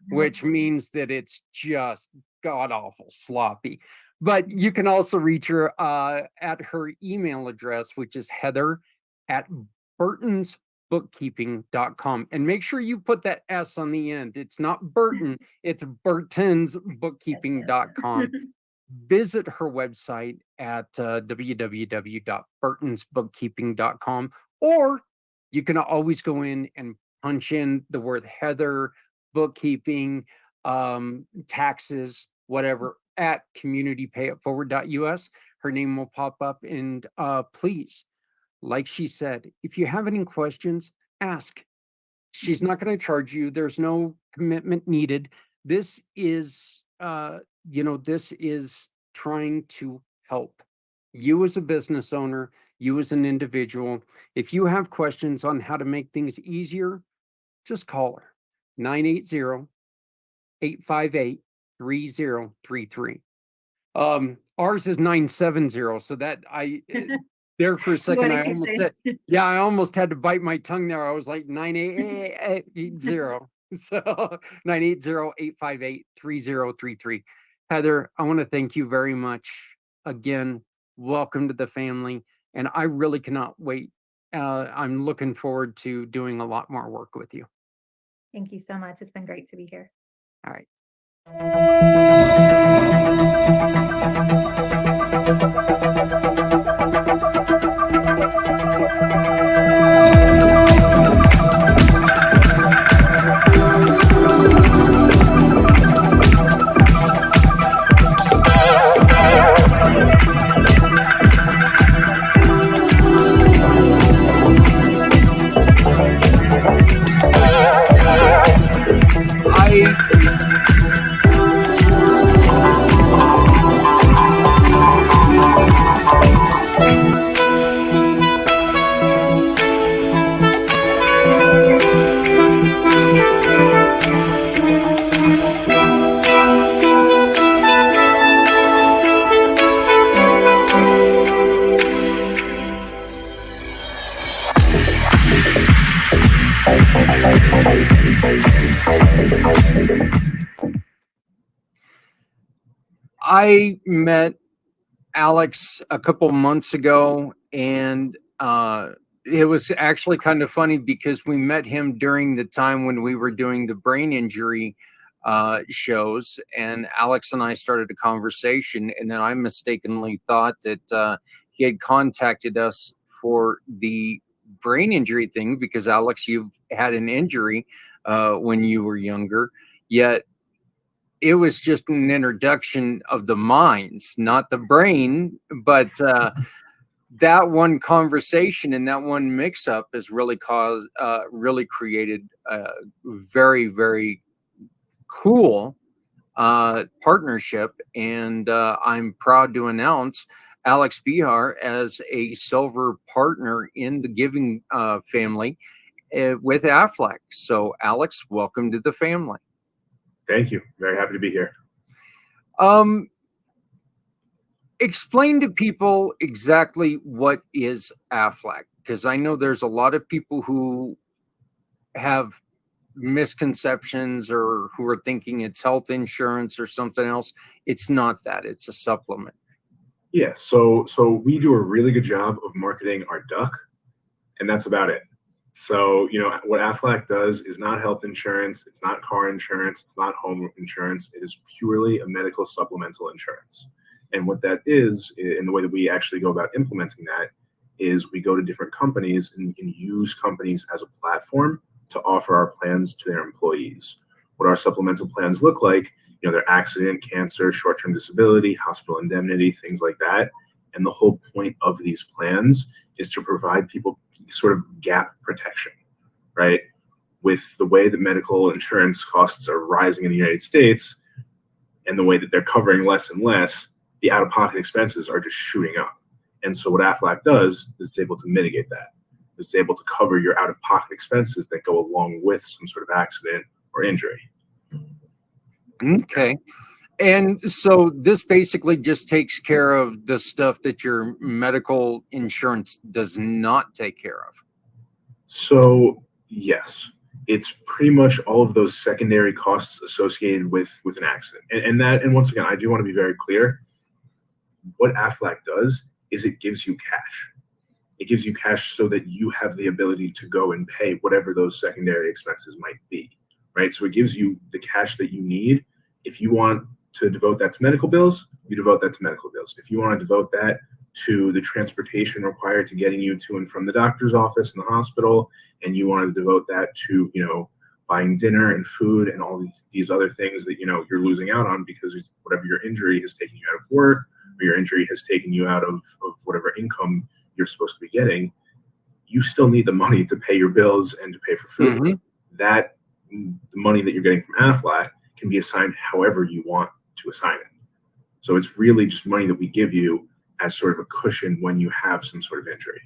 which means that it's just god awful sloppy. But you can also reach her at her email address, which is heather@burtonsbookkeeping.com. And make sure you put that S on the end. It's not Burton, it's burtonsbookkeeping.com. Visit her website at www.burtonsbookkeeping.com, or you can always go in and punch in the word Heather, bookkeeping, taxes, whatever, at communitypayitforward.us. Her name will pop up. And please, like she said, if you have any questions, ask. She's not going to charge you. There's no commitment needed. This is, this is trying to help you as a business owner, you as an individual. If you have questions on how to make things easier, just call her, 980-858-3033. Ours is 970. So that there for a second, I almost had to bite my tongue there. I was like 980. So 980-858-3033. Heather, I want to thank you very much. Again, welcome to the family. And I really cannot wait. I'm looking forward to doing a lot more work with you. Thank you so much. It's been great to be here. All right. I met Alex a couple months ago, and it was actually kind of funny because we met him during the time when we were doing the brain injury shows, and Alex and I started a conversation, and then I mistakenly thought that he had contacted us for the brain injury thing, because Alex, you've had an injury when you were younger, yet it was just an introduction of the minds, not the brain. But that one conversation and that one mix up has really created a very, very cool partnership. And I'm proud to announce Alex Bihar as a silver partner in the giving family with Aflac. So Alex, welcome to the family. Thank you. Very happy to be here. explain to people exactly what is AFLAC, because I know there's a lot of people who have misconceptions or who are thinking it's health insurance or something else. It's not that. It's a supplement. Yeah, so we do a really good job of marketing our duck, and that's about it. So, what AFLAC does is not health insurance, it's not car insurance, it's not home insurance. It is purely a medical supplemental insurance. And what that is, and the way that we actually go about implementing that, is we go to different companies and use companies as a platform to offer our plans to their employees. What our supplemental plans look like, they're accident, cancer, short-term disability, hospital indemnity, things like that. And the whole point of these plans is to provide people sort of gap protection, right? With the way that medical insurance costs are rising in the United States and the way that they're covering less and less, the out-of-pocket expenses are just shooting up. And so what AFLAC does is it's able to mitigate that. It's able to cover your out-of-pocket expenses that go along with some sort of accident or injury. Okay. And so this basically just takes care of the stuff that your medical insurance does not take care of. So yes, it's pretty much all of those secondary costs associated with an accident. And once again, I do want to be very clear. What AFLAC does is it gives you cash. It gives you cash so that you have the ability to go and pay whatever those secondary expenses might be, right? So it gives you the cash that you need. If you want to devote that to medical bills, you devote that to medical bills. If you want to devote that to the transportation required to getting you to and from the doctor's office and the hospital, and you want to devote that to, buying dinner and food and all these other things that, you're losing out on because whatever your injury has taken you out of work, or your injury has taken you out of whatever income you're supposed to be getting, you still need the money to pay your bills and to pay for food. Mm-hmm. That the money that you're getting from AFLAC can be assigned however you want to assign it. So it's really just money that we give you as sort of a cushion when you have some sort of injury.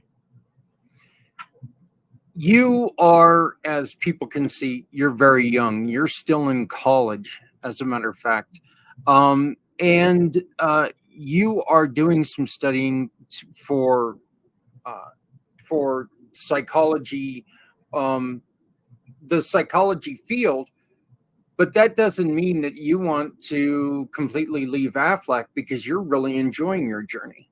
You are, as people can see, you're very young. You're still in college, as a matter of fact. And you are doing some studying for psychology, the psychology field. But that doesn't mean that you want to completely leave AFLAC because you're really enjoying your journey.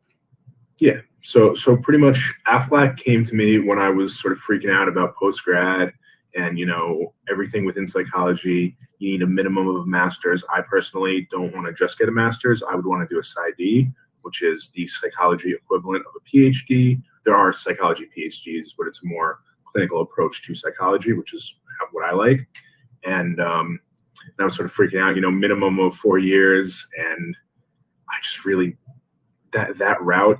Yeah. So pretty much AFLAC came to me when I was sort of freaking out about post-grad and, everything within psychology. You need a minimum of a master's. I personally don't want to just get a master's. I would want to do a PsyD, which is the psychology equivalent of a PhD. There are psychology PhDs, but it's a more clinical approach to psychology, which is what I like. And I was sort of freaking out, minimum of 4 years. And I just really, that route,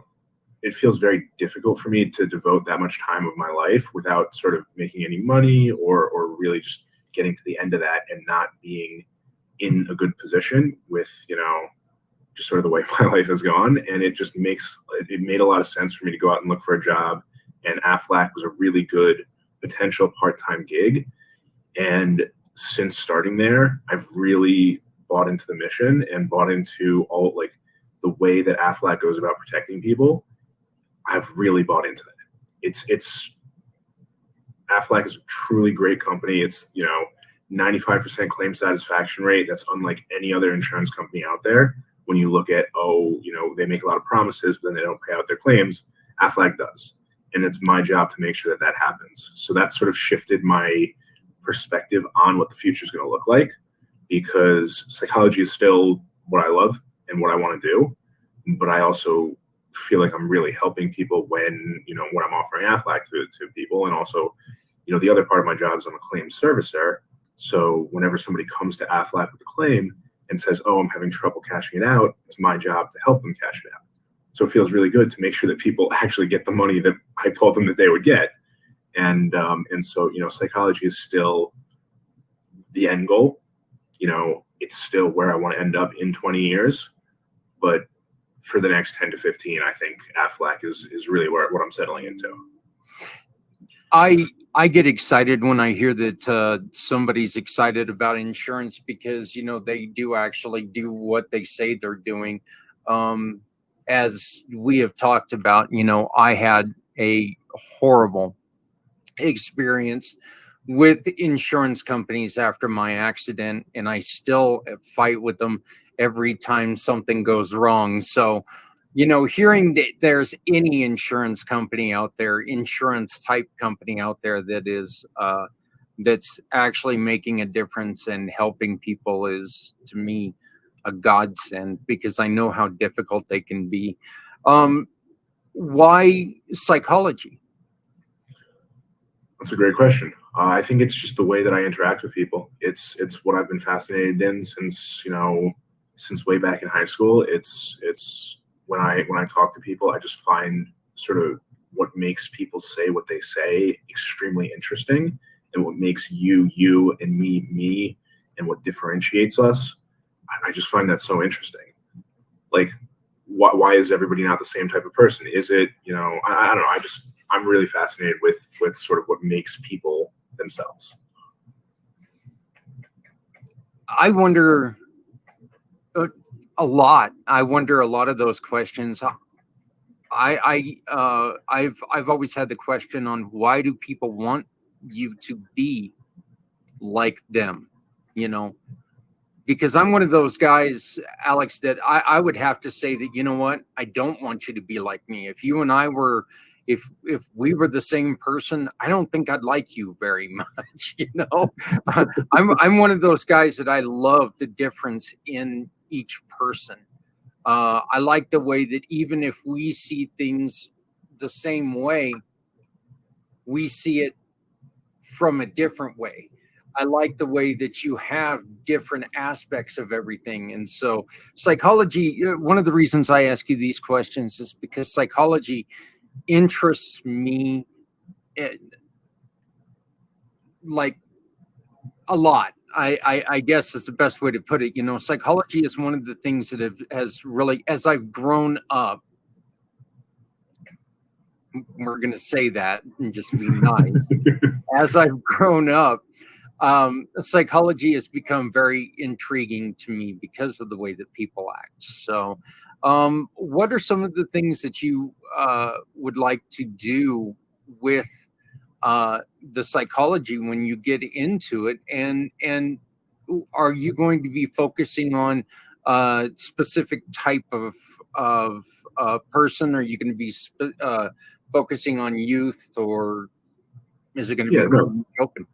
it feels very difficult for me to devote that much time of my life without sort of making any money or really just getting to the end of that and not being in a good position with, just sort of the way my life has gone. And it just it made a lot of sense for me to go out and look for a job. And AFLAC was a really good potential part-time gig. And since starting there, I've really bought into the mission and bought into all the way that AFLAC goes about protecting people. I've really bought into that. It's AFLAC is a truly great company. It's 95% claim satisfaction rate. That's unlike any other insurance company out there. When you look at they make a lot of promises, but then they don't pay out their claims. AFLAC does, and it's my job to make sure that happens. So that sort of shifted my perspective on what the future is going to look like, because psychology is still what I love and what I want to do, but I also feel like I'm really helping people when I'm offering AFLAC to people. And also, the other part of my job is I'm a claims servicer. So whenever somebody comes to AFLAC with a claim and says, oh, I'm having trouble cashing it out, it's my job to help them cash it out. So it feels really good to make sure that people actually get the money that I told them that they would get. And so, psychology is still the end goal. It's still where I want to end up in 20 years. But for the next 10 to 15, I think AFLAC is really what I'm settling into. I get excited when I hear that somebody's excited about insurance because, they do actually do what they say they're doing. as we have talked about, I had a horrible experience with insurance companies after my accident, and I still fight with them every time something goes wrong. So, hearing that there's any insurance company out there, insurance type company out there that is that's actually making a difference and helping people is, to me, a godsend, because I know how difficult they can be. Why psychology? That's a great question. I think it's just the way that I interact with people. It's what I've been fascinated in since way back in high school. It's when I talk to people, I just find sort of what makes people say what they say extremely interesting, and what makes you and me, and what differentiates us. I just find that so interesting. Like, why is everybody not the same type of person? Is it, I don't know. I'm really fascinated with sort of what makes people themselves. I wonder a lot. I wonder a lot of those questions. I've always had the question on, why do people want you to be like them? Because I'm one of those guys, Alex, that I would have to say that, you know what, I don't want you to be like me. If you and I were, if we were the same person, I don't think I'd like you very much. I'm one of those guys that I love the difference in each person. I like the way that even if we see things the same way, we see it from a different way. I like the way that you have different aspects of everything. And so psychology, one of the reasons I ask you these questions is because psychology interests me like a lot. I guess is the best way to put it. Psychology is one of the things that has really, as I've grown up, we're going to say that and just be nice. As I've grown up, psychology has become very intriguing to me because of the way that people act. So, what are some of the things that you would like to do with the psychology when you get into it? And are you going to be focusing on a specific type of person? Are you going to be focusing on youth, or is it going to be open?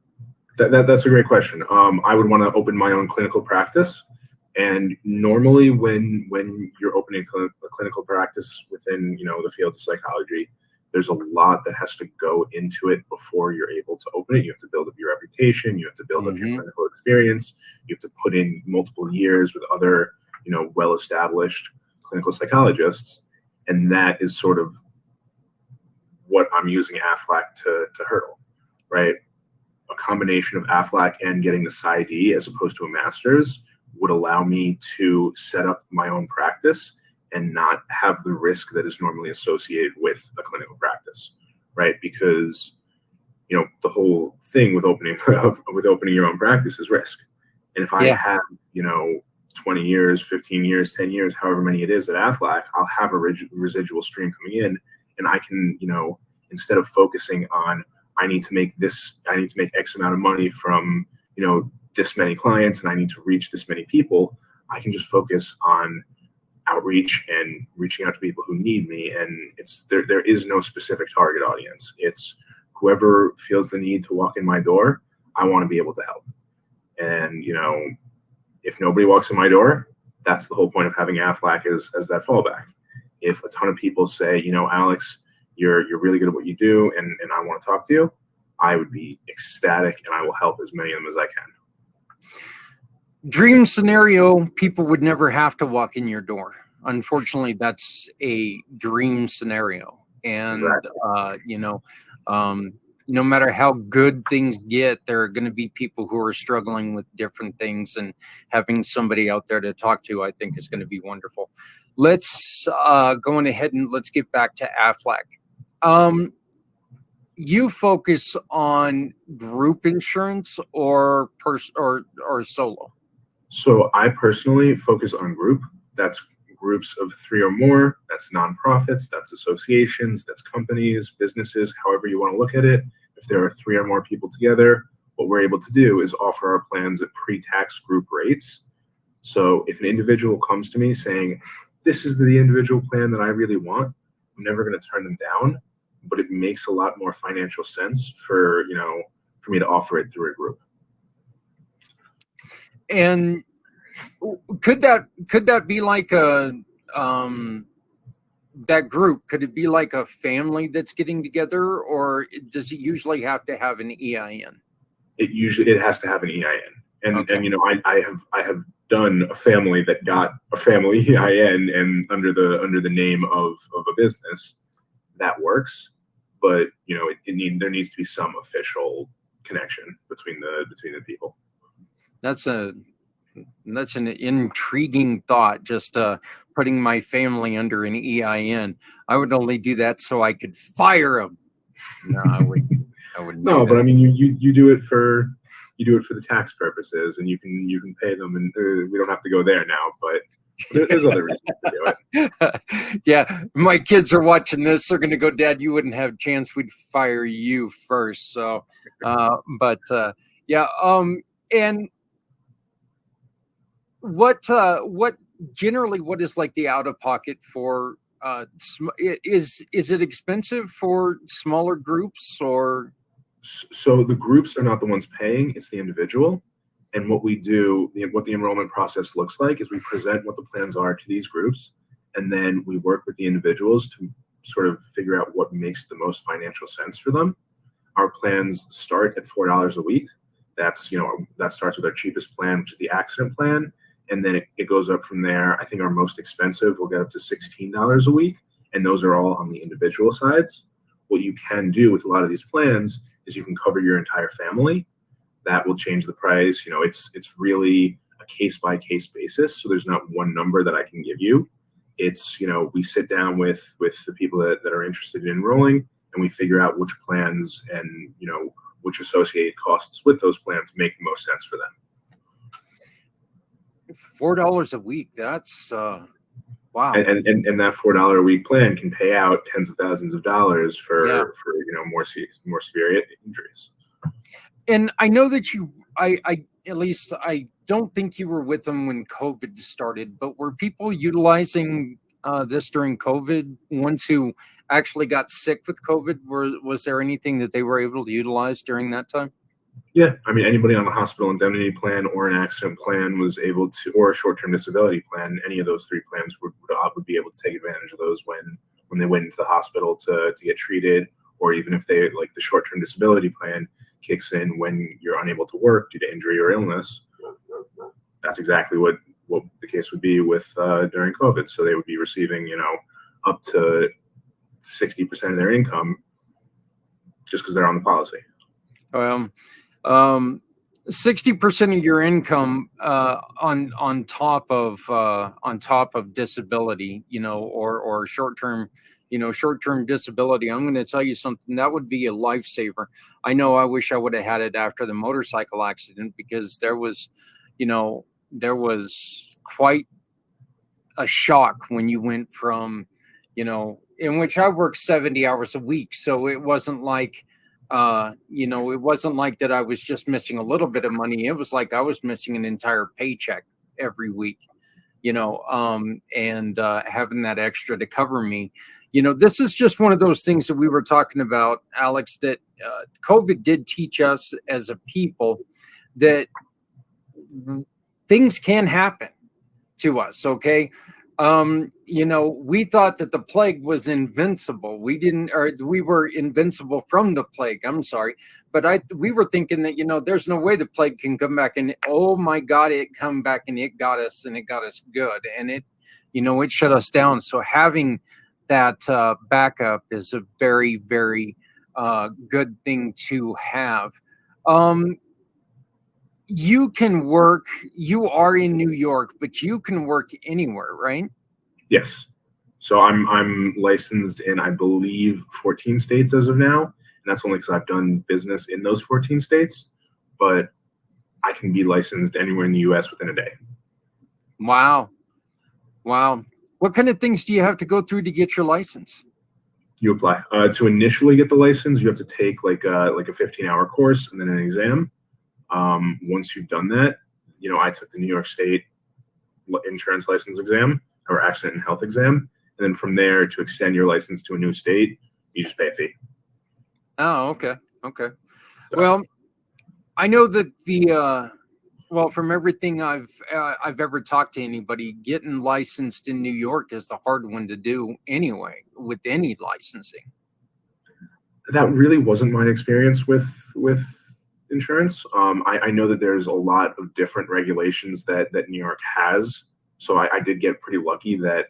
That's a great question. I would want to open my own clinical practice, and normally when you're opening a clinical practice within the field of psychology, there's a lot that has to go into it before you're able to open it. You have to build up your reputation. You have to build up your clinical experience. You have to put in multiple years with other well-established clinical psychologists, and that is sort of what I'm using AFLAC to hurdle, right? A combination of AFLAC and getting the PsyD as opposed to a master's would allow me to set up my own practice and not have the risk that is normally associated with a clinical practice, right? Because the whole thing with opening your own practice is risk. And if I have 20 years, 15 years, 10 years, however many it is at AFLAC, I'll have a residual stream coming in, and I can instead of focusing on I need to make X amount of money from this many clients, and I need to reach this many people, I can just focus on outreach and reaching out to people who need me. And there is no specific target audience. It's whoever feels the need to walk in my door, I want to be able to help. And if nobody walks in my door, that's the whole point of having AFLAC as that fallback. If a ton of people say, Alex, you're really good at what you do, and I want to talk to you, I would be ecstatic, and I will help as many of them as I can. Dream scenario, people would never have to walk in your door. Unfortunately, that's a dream scenario. And, exactly. No matter how good things get, there are going to be people who are struggling with different things, and having somebody out there to talk to, I think, is going to be wonderful. Let's go on ahead and let's get back to AFLAC. You focus on group insurance or solo? So I personally focus on group. That's groups of 3 or more. That's nonprofits, that's associations, that's companies, businesses, however you want to look at it. If there are 3 or more people together, what we're able to do is offer our plans at pre-tax group rates. So if an individual comes to me saying, this is the individual plan that I really want, I'm never going to turn them down, but it makes a lot more financial sense for me to offer it through a group. And could that be like a that group? Could it be like a family that's getting together, or does it usually have to have an EIN? It has to have an EIN, and Okay. and I have done a family that got a family EIN and under the name of a business. That works, but there needs to be some official connection between the people. That's an intriguing thought. Just putting my family under an EIN. I would only do that so I could fire them. No, I wouldn't. No, but I mean, you do it for the tax purposes, and you can pay them, and we don't have to go there now. But there's other reasons to do it. Yeah, my kids are watching this. They're going to go, Dad, you wouldn't have a chance. We'd fire you first. So, yeah. And what generally, what is like the out of pocket for? Is it expensive for smaller groups, or? So the groups are not the ones paying; it's the individual. And what we do, what the enrollment process looks like, is we present what the plans are to these groups, and then we work with the individuals to sort of figure out what makes the most financial sense for them. Our plans start at $4 a week. That starts with our cheapest plan, which is the accident plan, and then it goes up from there. I think our most expensive will get up to $16 a week, and those are all on the individual sides. What you can do with a lot of these plans is you can cover your entire family. That will change the price. It's really a case-by-case basis. So there's not one number that I can give you. It's, we sit down with the people that are interested in enrolling, and we figure out which plans and, which associated costs with those plans make the most sense for them. $4 a week. That's wow. And that $4 a week plan can pay out tens of thousands of dollars for more severe injuries. And I know that I at least I don't think you were with them when COVID started, but were people utilizing this during COVID? Ones who actually got sick with COVID, was there anything that they were able to utilize during that time? Yeah, I mean, anybody on a hospital indemnity plan or an accident plan was able to, or a short-term disability plan, any of those 3 plans would be able to take advantage of those when they went into the hospital to get treated, or even if they, like the short-term disability plan kicks in when you're unable to work due to injury or illness. That's exactly what the case would be with during COVID. So they would be receiving, up to 60% of their income just because they're on the policy. 60% of your income on top of disability, or short-term disability. I'm going to tell you something that would be a lifesaver. I know I wish I would have had it after the motorcycle accident, because there was quite a shock when you went from, in which I worked 70 hours a week. So it wasn't like, it wasn't like that I was just missing a little bit of money. It was like I was missing an entire paycheck every week, and having that extra to cover me. This is just one of those things that we were talking about, Alex, that COVID did teach us as a people that things can happen to us. Okay. We thought that the plague was invincible. We were invincible from the plague. I'm sorry. But we were thinking that, there's no way the plague can come back. And oh my God, it come back and it got us good. And it shut us down. So having that backup is a very, very good thing to have. You can work, you are in New York, but you can work anywhere, right? Yes. So I'm licensed in, I believe, 14 states as of now. And that's only because I've done business in those 14 states. But I can be licensed anywhere in the US within a day. Wow. What kind of things do you have to go through to get your license? You apply to initially get the license. You have to take like a 15-hour course and then an exam. Once you've done that, I took the New York State insurance license exam or accident and health exam. And then from there, to extend your license to a new state, you just pay a fee. Oh, okay. Okay. Well, I know that from everything I've ever talked to anybody, getting licensed in New York is the hard one to do anyway, with any licensing. That really wasn't my experience with insurance. I know that there's a lot of different regulations that New York has. So I did get pretty lucky that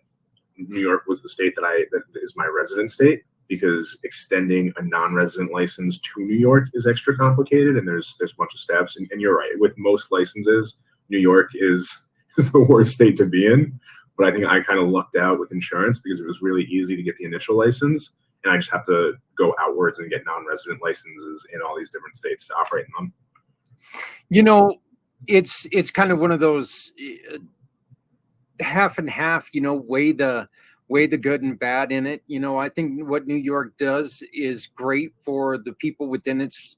New York was the state that is my resident state, because extending a non-resident license to New York is extra complicated, and there's a bunch of steps. And you're right, with most licenses, New York is the worst state to be in. But I think I kind of lucked out with insurance because it was really easy to get the initial license, and I just have to go outwards and get non-resident licenses in all these different states to operate in them. It's kind of one of those half and half, weigh the good and bad in it. I think what New York does is great for the people within its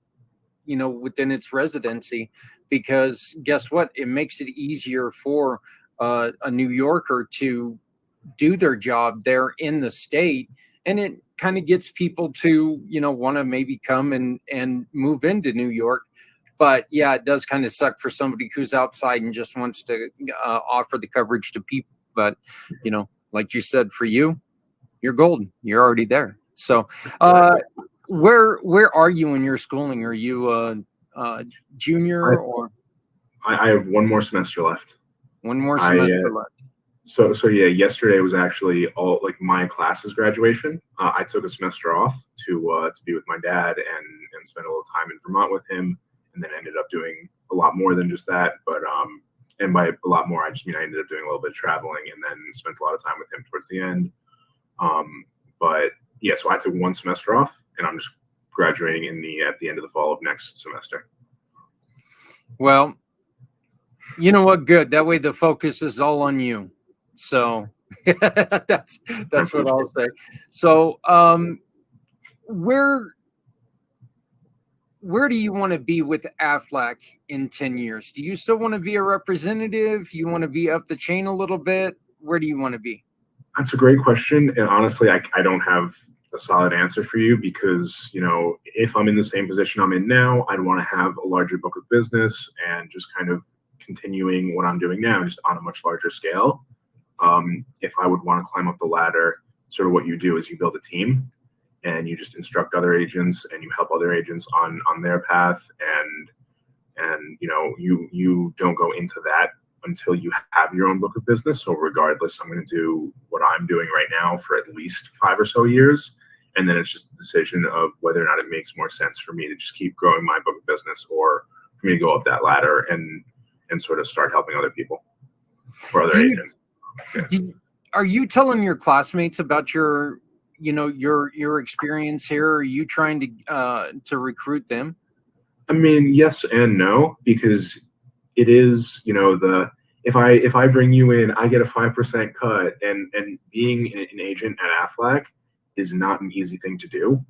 residency, because guess what? It makes it easier for a New Yorker to do their job there in the state. And it kind of gets people to, want to maybe come and move into New York. But yeah, it does kind of suck for somebody who's outside and just wants to offer the coverage to people. But, like you said, for you, you're golden. You're already there. So where are you in your schooling? Are you a junior or? I have one more semester left. One more semester left. So yeah, yesterday was actually all like my class's graduation. I took a semester off to be with my dad and spend a little time in Vermont with him, and then ended up doing a lot more than just that. But and by a lot more, I just mean I ended up doing a little bit of traveling and then spent a lot of time with him towards the end. But yeah, so I took one semester off, and I'm just graduating at the end of the fall of next semester. Well, you know what? Good. That way the focus is all on you. So that's what I'll say. So where do you want to be with AFLAC in 10 years? Do you still want to be a representative? You want to be up the chain a little bit? Where do you want to be? That's a great question. And honestly, I don't have a solid answer for you, because, if I'm in the same position I'm in now, I'd want to have a larger book of business and just kind of continuing what I'm doing now, just on a much larger scale. If I would want to climb up the ladder, sort of what you do is you build a team and you just instruct other agents and you help other agents on their path. And you don't go into that until you have your own book of business. So regardless, I'm going to do what I'm doing right now for at least 5 or so years. And then it's just a decision of whether or not it makes more sense for me to just keep growing my book of business, or for me to go up that ladder and sort of start helping other people or other agents. Are you telling your classmates about your experience here? Are you trying to recruit them? I mean, yes and no, because it is, if I bring you in, I get a 5% cut, and being an agent at AFLAC is not an easy thing to do,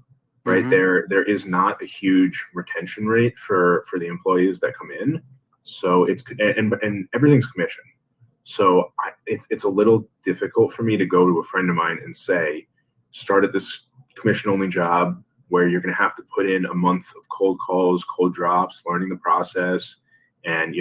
right? Mm-hmm. There is not a huge retention rate for the employees that come in. So and everything's commission. So it's a little difficult for me to go to a friend of mine and say, start at this commission-only job where you're going to have to put in a month of cold calls, cold drops, learning the process, and,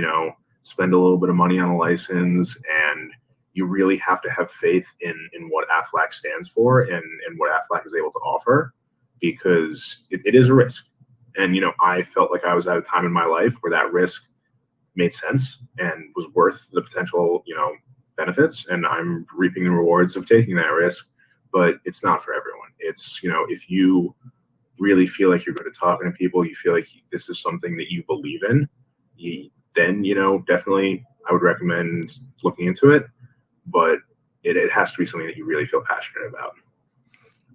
spend a little bit of money on a license. And you really have to have faith in what AFLAC stands for and what AFLAC is able to offer, because it is a risk. And, I felt like I was at a time in my life where that risk made sense and was worth the potential, benefits. And I'm reaping the rewards of taking that risk, but it's not for everyone. It's, if you really feel like you're good at talking to people, you feel like this is something that you believe in, then, definitely I would recommend looking into it, but it has to be something that you really feel passionate about.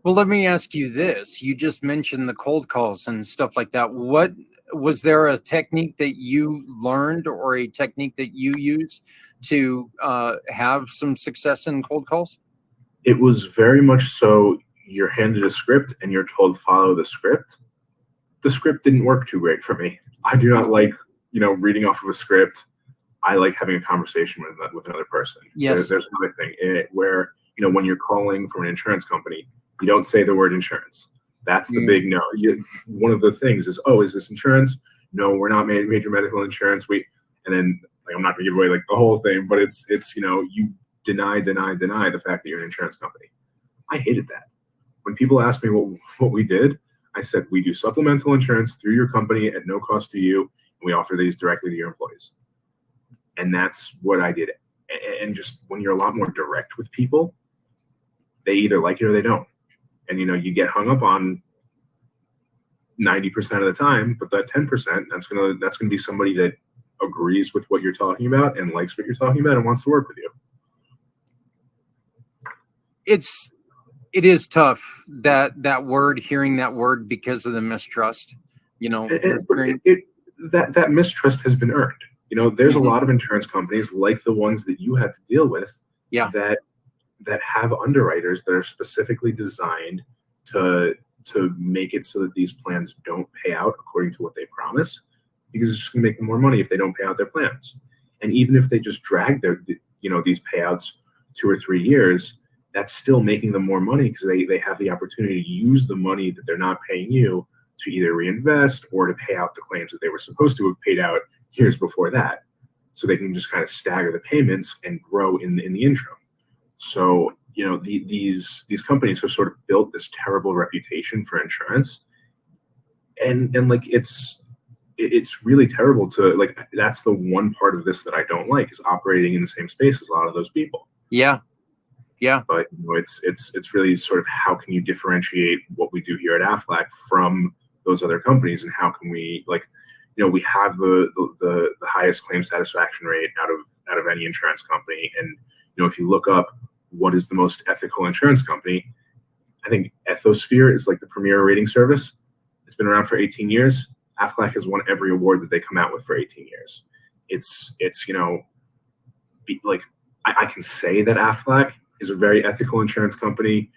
Well, let me ask you this. You just mentioned the cold calls and stuff like that. What was there a technique that you learned or a technique that you used to have some success in cold calls? It was very much so you're handed a script and you're told follow the script. The script didn't work too great for me. I do not like, reading off of a script. I like having a conversation with another person. Yes. There's another thing where, when you're calling from an insurance company, you don't say the word insurance. That's the big no. One of the things is, oh, is this insurance? No, we're not major medical insurance. And then I'm not gonna give away like the whole thing, but it's you deny the fact that you're an insurance company. I hated that. When people asked me what we did, I said we do supplemental insurance through your company at no cost to you, and we offer these directly to your employees. And that's what I did. And just when you're a lot more direct with people, they either like it or they don't. And you get hung up on 90% of the time, but that 10%, that's gonna be somebody that agrees with what you're talking about and likes what you're talking about and wants to work with you. It is tough that word, hearing that word because of the mistrust. That mistrust has been earned. There's a lot of insurance companies like the ones that you have to deal with. Yeah. That have underwriters that are specifically designed to make it so that these plans don't pay out according to what they promise, because it's just going to make them more money if they don't pay out their plans. And even if they just drag these payouts 2 or 3 years, that's still making them more money because they have the opportunity to use the money that they're not paying you to either reinvest or to pay out the claims that they were supposed to have paid out years before that. So they can just kind of stagger the payments and grow in the interim. So, these companies have sort of built this terrible reputation for insurance. And like, it's really terrible to like, that's the one part of this that I don't like, is operating in the same space as a lot of those people. Yeah. Yeah. But it's really sort of, how can you differentiate what we do here at Aflac from those other companies, and how can we we have the highest claim satisfaction rate out of any insurance company. And if you look up what is the most ethical insurance company, I think Ethosphere is like the premier rating service. It's been around for 18 years. Aflac has won every award that they come out with for 18 years. It's like, I can say that Aflac is a very ethical insurance company.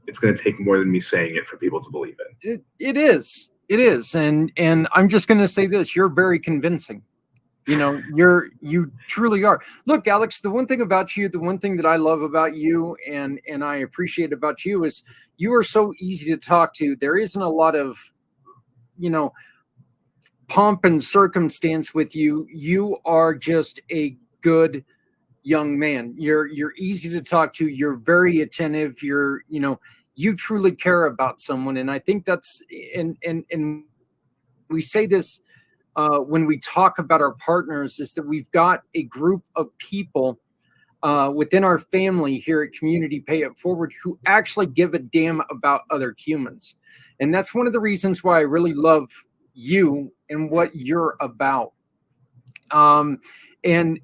It's going to take more than me saying it for people to believe it. It is. And I'm just going to say this: you're very convincing. You truly are. Look, Alex, the one thing about you, the one thing that I love about you and I appreciate about you is you are so easy to talk to. There isn't a lot of, pomp and circumstance with you. You are just a good young man. You're easy to talk to. You're very attentive. You truly care about someone. And I think that's, and we say this when we talk about our partners, is that we've got a group of people within our family here at Community Pay It Forward who actually give a damn about other humans. And that's one of the reasons why I really love you and what you're about. And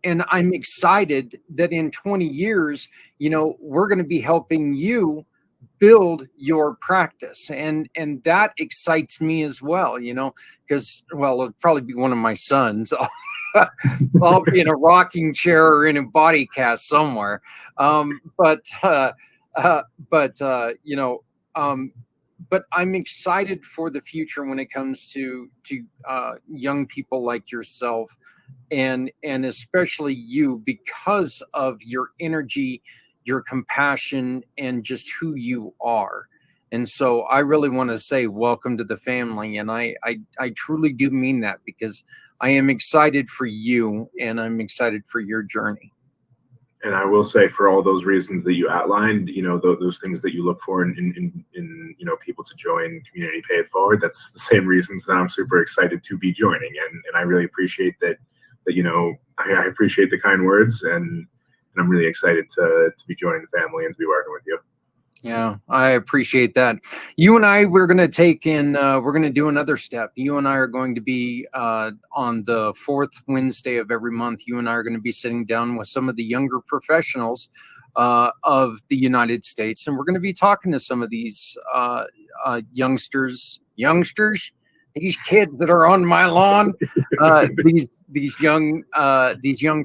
I'm excited that in 20 years, we're going to be helping you build your practice. And that excites me as well, because, well, it'll probably be one of my sons. I'll be in a rocking chair or in a body cast somewhere. But I'm excited for the future when it comes to young people like yourself, and especially you, because of your energy, your compassion, and just who you are. And so I really want to say welcome to the family. And I truly do mean that, because I am excited for you and I'm excited for your journey. And I will say, for all those reasons that you outlined, those things that you look for in people to join Community Pay It Forward, that's the same reasons that I'm super excited to be joining. And I really appreciate that I appreciate the kind words, and I'm really excited to be joining the family and to be working with you. Yeah, I appreciate that. You and I, we're going to take in, we're going to do another step. You and I are going to be on the 4th Wednesday of every month. You and I are going to be sitting down with some of the younger professionals of the United States. And we're going to be talking to some of these youngsters these kids that are on my lawn, these young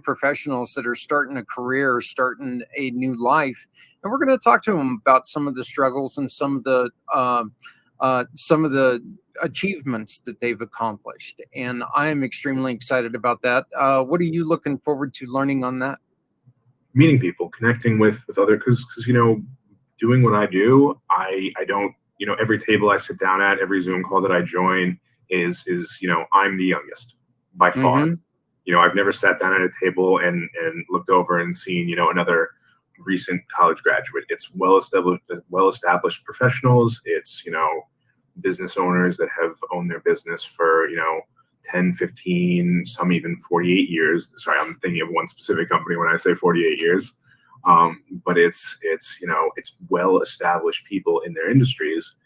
professionals that are starting a career, starting a new life, and we're going to talk to them about some of the struggles and some of the achievements that they've accomplished. And I am extremely excited about that. What are you looking forward to learning on that? Meeting people, connecting with other, because doing what I do, I don't, every table I sit down at, every Zoom call that I join is I'm the youngest by far. I've never sat down at a table and looked over and seen another recent college graduate. It's well established professionals. It's business owners that have owned their business for 10, 15, some even 48 years. Sorry, I'm thinking of one specific company when I say 48 years. But it's well established people in their industries,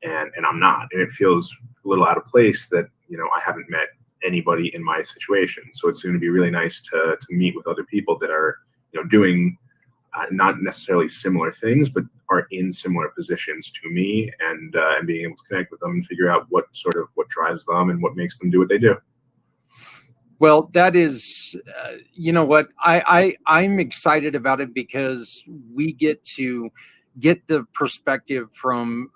and I'm not, and it feels a little out of place that I haven't met anybody in my situation. So it's going to be really nice to meet with other people that are doing not necessarily similar things, but are in similar positions to me, and being able to connect with them and figure out what drives them and what makes them do what they do. Well, that is, what I'm excited about it, because we get to get the perspective from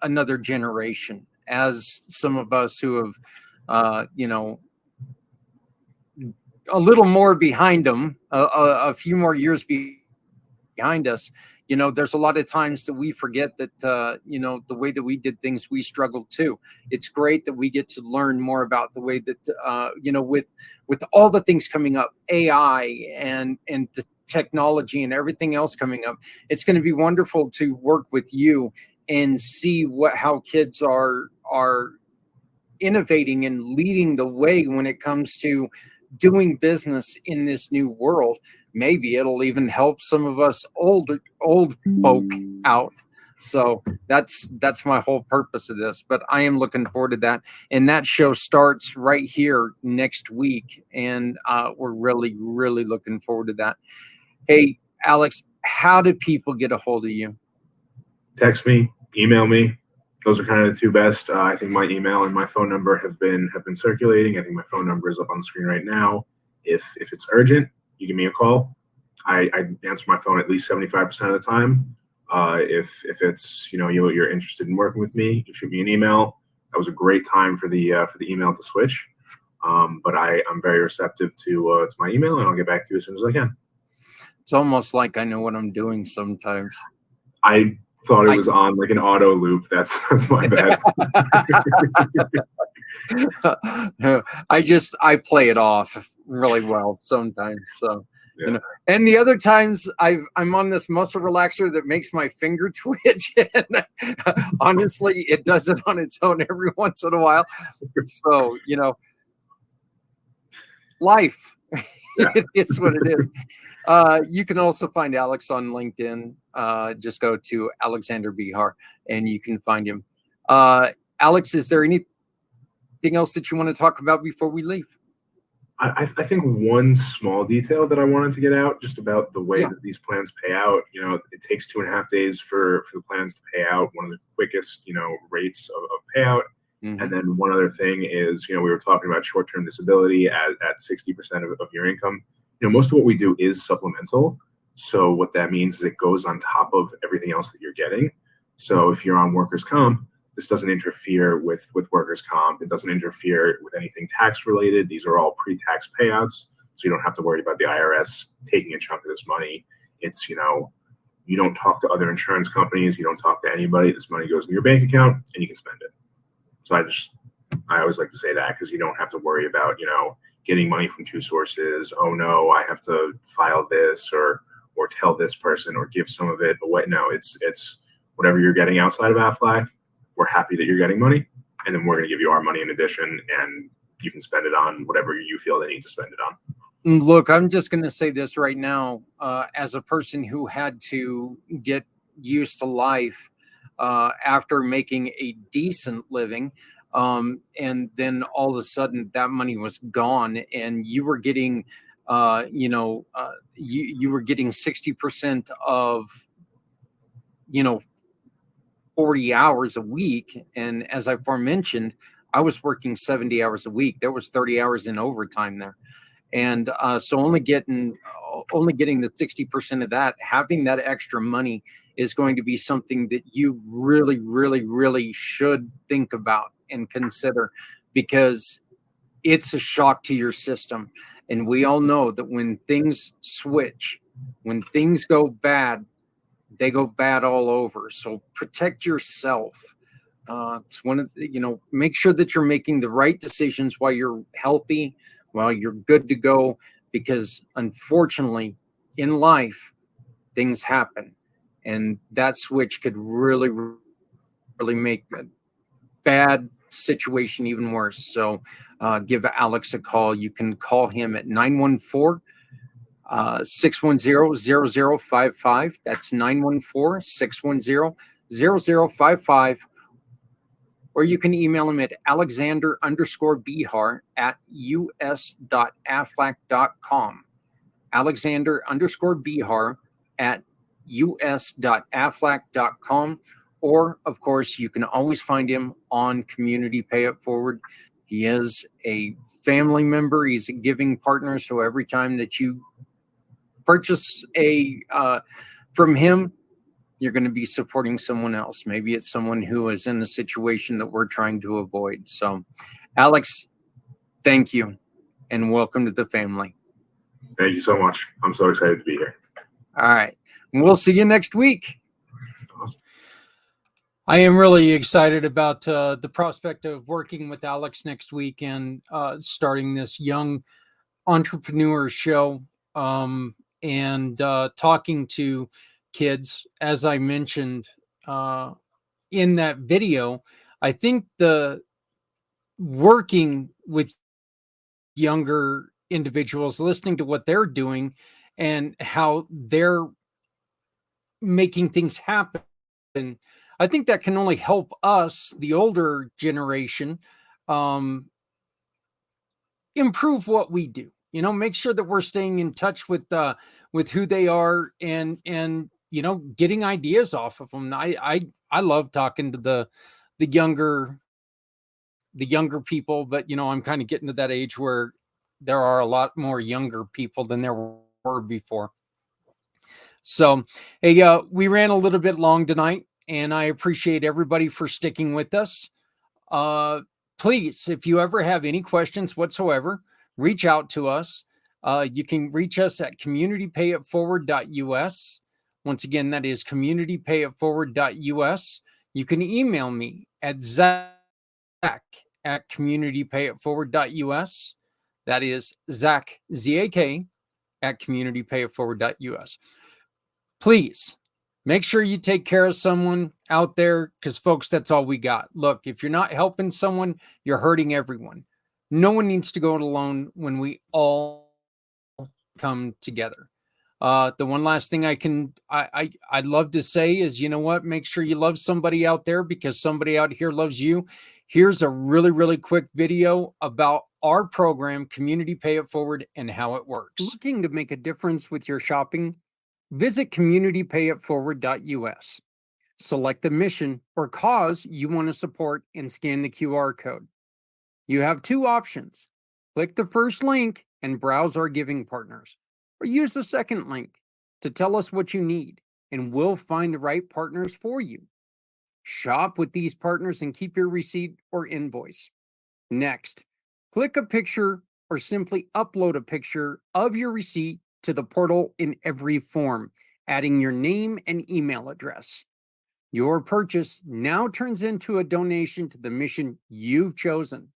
another generation, as some of us who have, a little more behind them, a few more years behind us. There's a lot of times that we forget that, the way that we did things, we struggled too. It's great that we get to learn more about the way that, with all the things coming up, AI and the technology and everything else coming up, it's going to be wonderful to work with you and see how kids are innovating and leading the way when it comes to doing business in this new world. Maybe it'll even help some of us old folk out. So that's my whole purpose of this. But I am looking forward to that. And that show starts right here next week. And we're really, really looking forward to that. Hey, Alex, how do people get a hold of you? Text me, email me. Those are kind of the two best. I think my email and my phone number have been circulating. I think my phone number is up on the screen right now. If it's urgent, you give me a call. I answer my phone at least 75% of the time. If it's you're interested in working with me, you shoot me an email. That was a great time for the email to switch. But I'm very receptive to my email, and I'll get back to you as soon as I can. It's almost like I know what I'm doing sometimes. I thought it was on like an auto loop. That's my bad. I play it off really well sometimes. So, and the other times I'm on this muscle relaxer that makes my finger twitch. And honestly, it does it on its own every once in a while. So, life, it is what it is. You can also find Alex on LinkedIn. Just go to Alexander Bihar and you can find him. Alex, is there anything else that you want to talk about before we leave? I think one small detail that I wanted to get out, just about the way that these plans pay out. It takes 2.5 days for the plans to pay out, one of the quickest, rates of payout. Mm-hmm. And then one other thing is, we were talking about short-term disability at 60% of your income. Most of what we do is supplemental. So what that means is it goes on top of everything else that you're getting. So if you're on workers' comp, this doesn't interfere with workers' comp. It doesn't interfere with anything tax related. These are all pre-tax payouts. So you don't have to worry about the IRS taking a chunk of this money. It's, you don't talk to other insurance companies. You don't talk to anybody. This money goes in your bank account and you can spend it. So I always like to say that, because you don't have to worry about, getting money from two sources. Oh no, I have to file this or tell this person or give some of it away. No, it's whatever you're getting outside of Aflac. We're happy that you're getting money, and then we're going to give you our money in addition, and you can spend it on whatever you feel they need to spend it on. Look, I'm just going to say this right now, as a person who had to get used to life after making a decent living, and then all of a sudden that money was gone, and you were getting, you were getting 60% of, 40 hours a week. And as I aforementioned, I was working 70 hours a week. There was 30 hours in overtime there. And so only getting the 60% of that, having that extra money is going to be something that you really, really, really should think about and consider, because it's a shock to your system. And we all know that when things switch, when things go bad, they go bad all over. So protect yourself. It's one of the, make sure that you're making the right decisions while you're healthy, while you're good to go, because unfortunately in life, things happen, and that switch could really, really make a bad situation even worse. So give Alex a call. You can call him at 914-610-0055. That's 914-610-0055. Or you can email him at alexander_bihar@us.aflac.com. alexander_bihar@us.aflac.com. Or, of course, you can always find him on Community Pay It Forward. He is a family member. He's a giving partner. So every time that you purchase from him, you're going to be supporting someone else. Maybe it's someone who is in a situation that we're trying to avoid. So, Alex, thank you, and welcome to the family. Thank you so much. I'm so excited to be here. All right. We'll see you next week. Awesome. I am really excited about the prospect of working with Alex next week and starting this young entrepreneur show and talking to kids. As I mentioned in that video, I think the working with younger individuals, listening to what they're doing and how they're making things happen, I think that can only help us, the older generation, improve what we do. Make sure that we're staying in touch with who they are and getting ideas off of them. I love talking to the younger people, but I'm kind of getting to that age where there are a lot more younger people than there were before. So, hey, we ran a little bit long tonight, and I appreciate everybody for sticking with us. Please, if you ever have any questions whatsoever, reach out to us. You can reach us at communitypayitforward.us. Once again, that is communitypayitforward.us. You can email me at zach@communitypayitforward.us. That is Zach, Z-A-K, at communitypayitforward.us. Please make sure you take care of someone out there, because, folks, that's all we got. Look, if you're not helping someone, you're hurting everyone. No one needs to go it alone when we all come together. The one last thing I'd love to say is, make sure you love somebody out there, because somebody out here loves you. Here's a really, really quick video about our program, Community Pay It Forward, and how it works. Looking to make a difference with your shopping? Visit communitypayitforward.us. Select the mission or cause you want to support and scan the QR code. You have two options. Click the first link and browse our giving partners, or use the second link to tell us what you need, and we'll find the right partners for you. Shop with these partners and keep your receipt or invoice. Next, click a picture or simply upload a picture of your receipt to the portal in every form, adding your name and email address. Your purchase now turns into a donation to the mission you've chosen.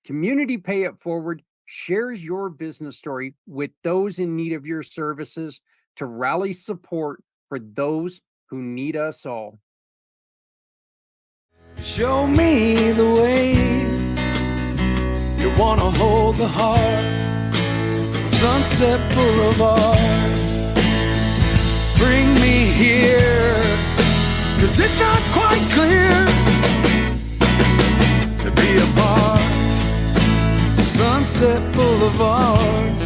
Community Pay It Forward shares your business story with those in need of your services to rally support for those who need us all. Show me the way. You wanna hold the heart. Sunset Boulevard. Bring me here, 'cause it's not quite clear to be apart. Sunset Boulevard.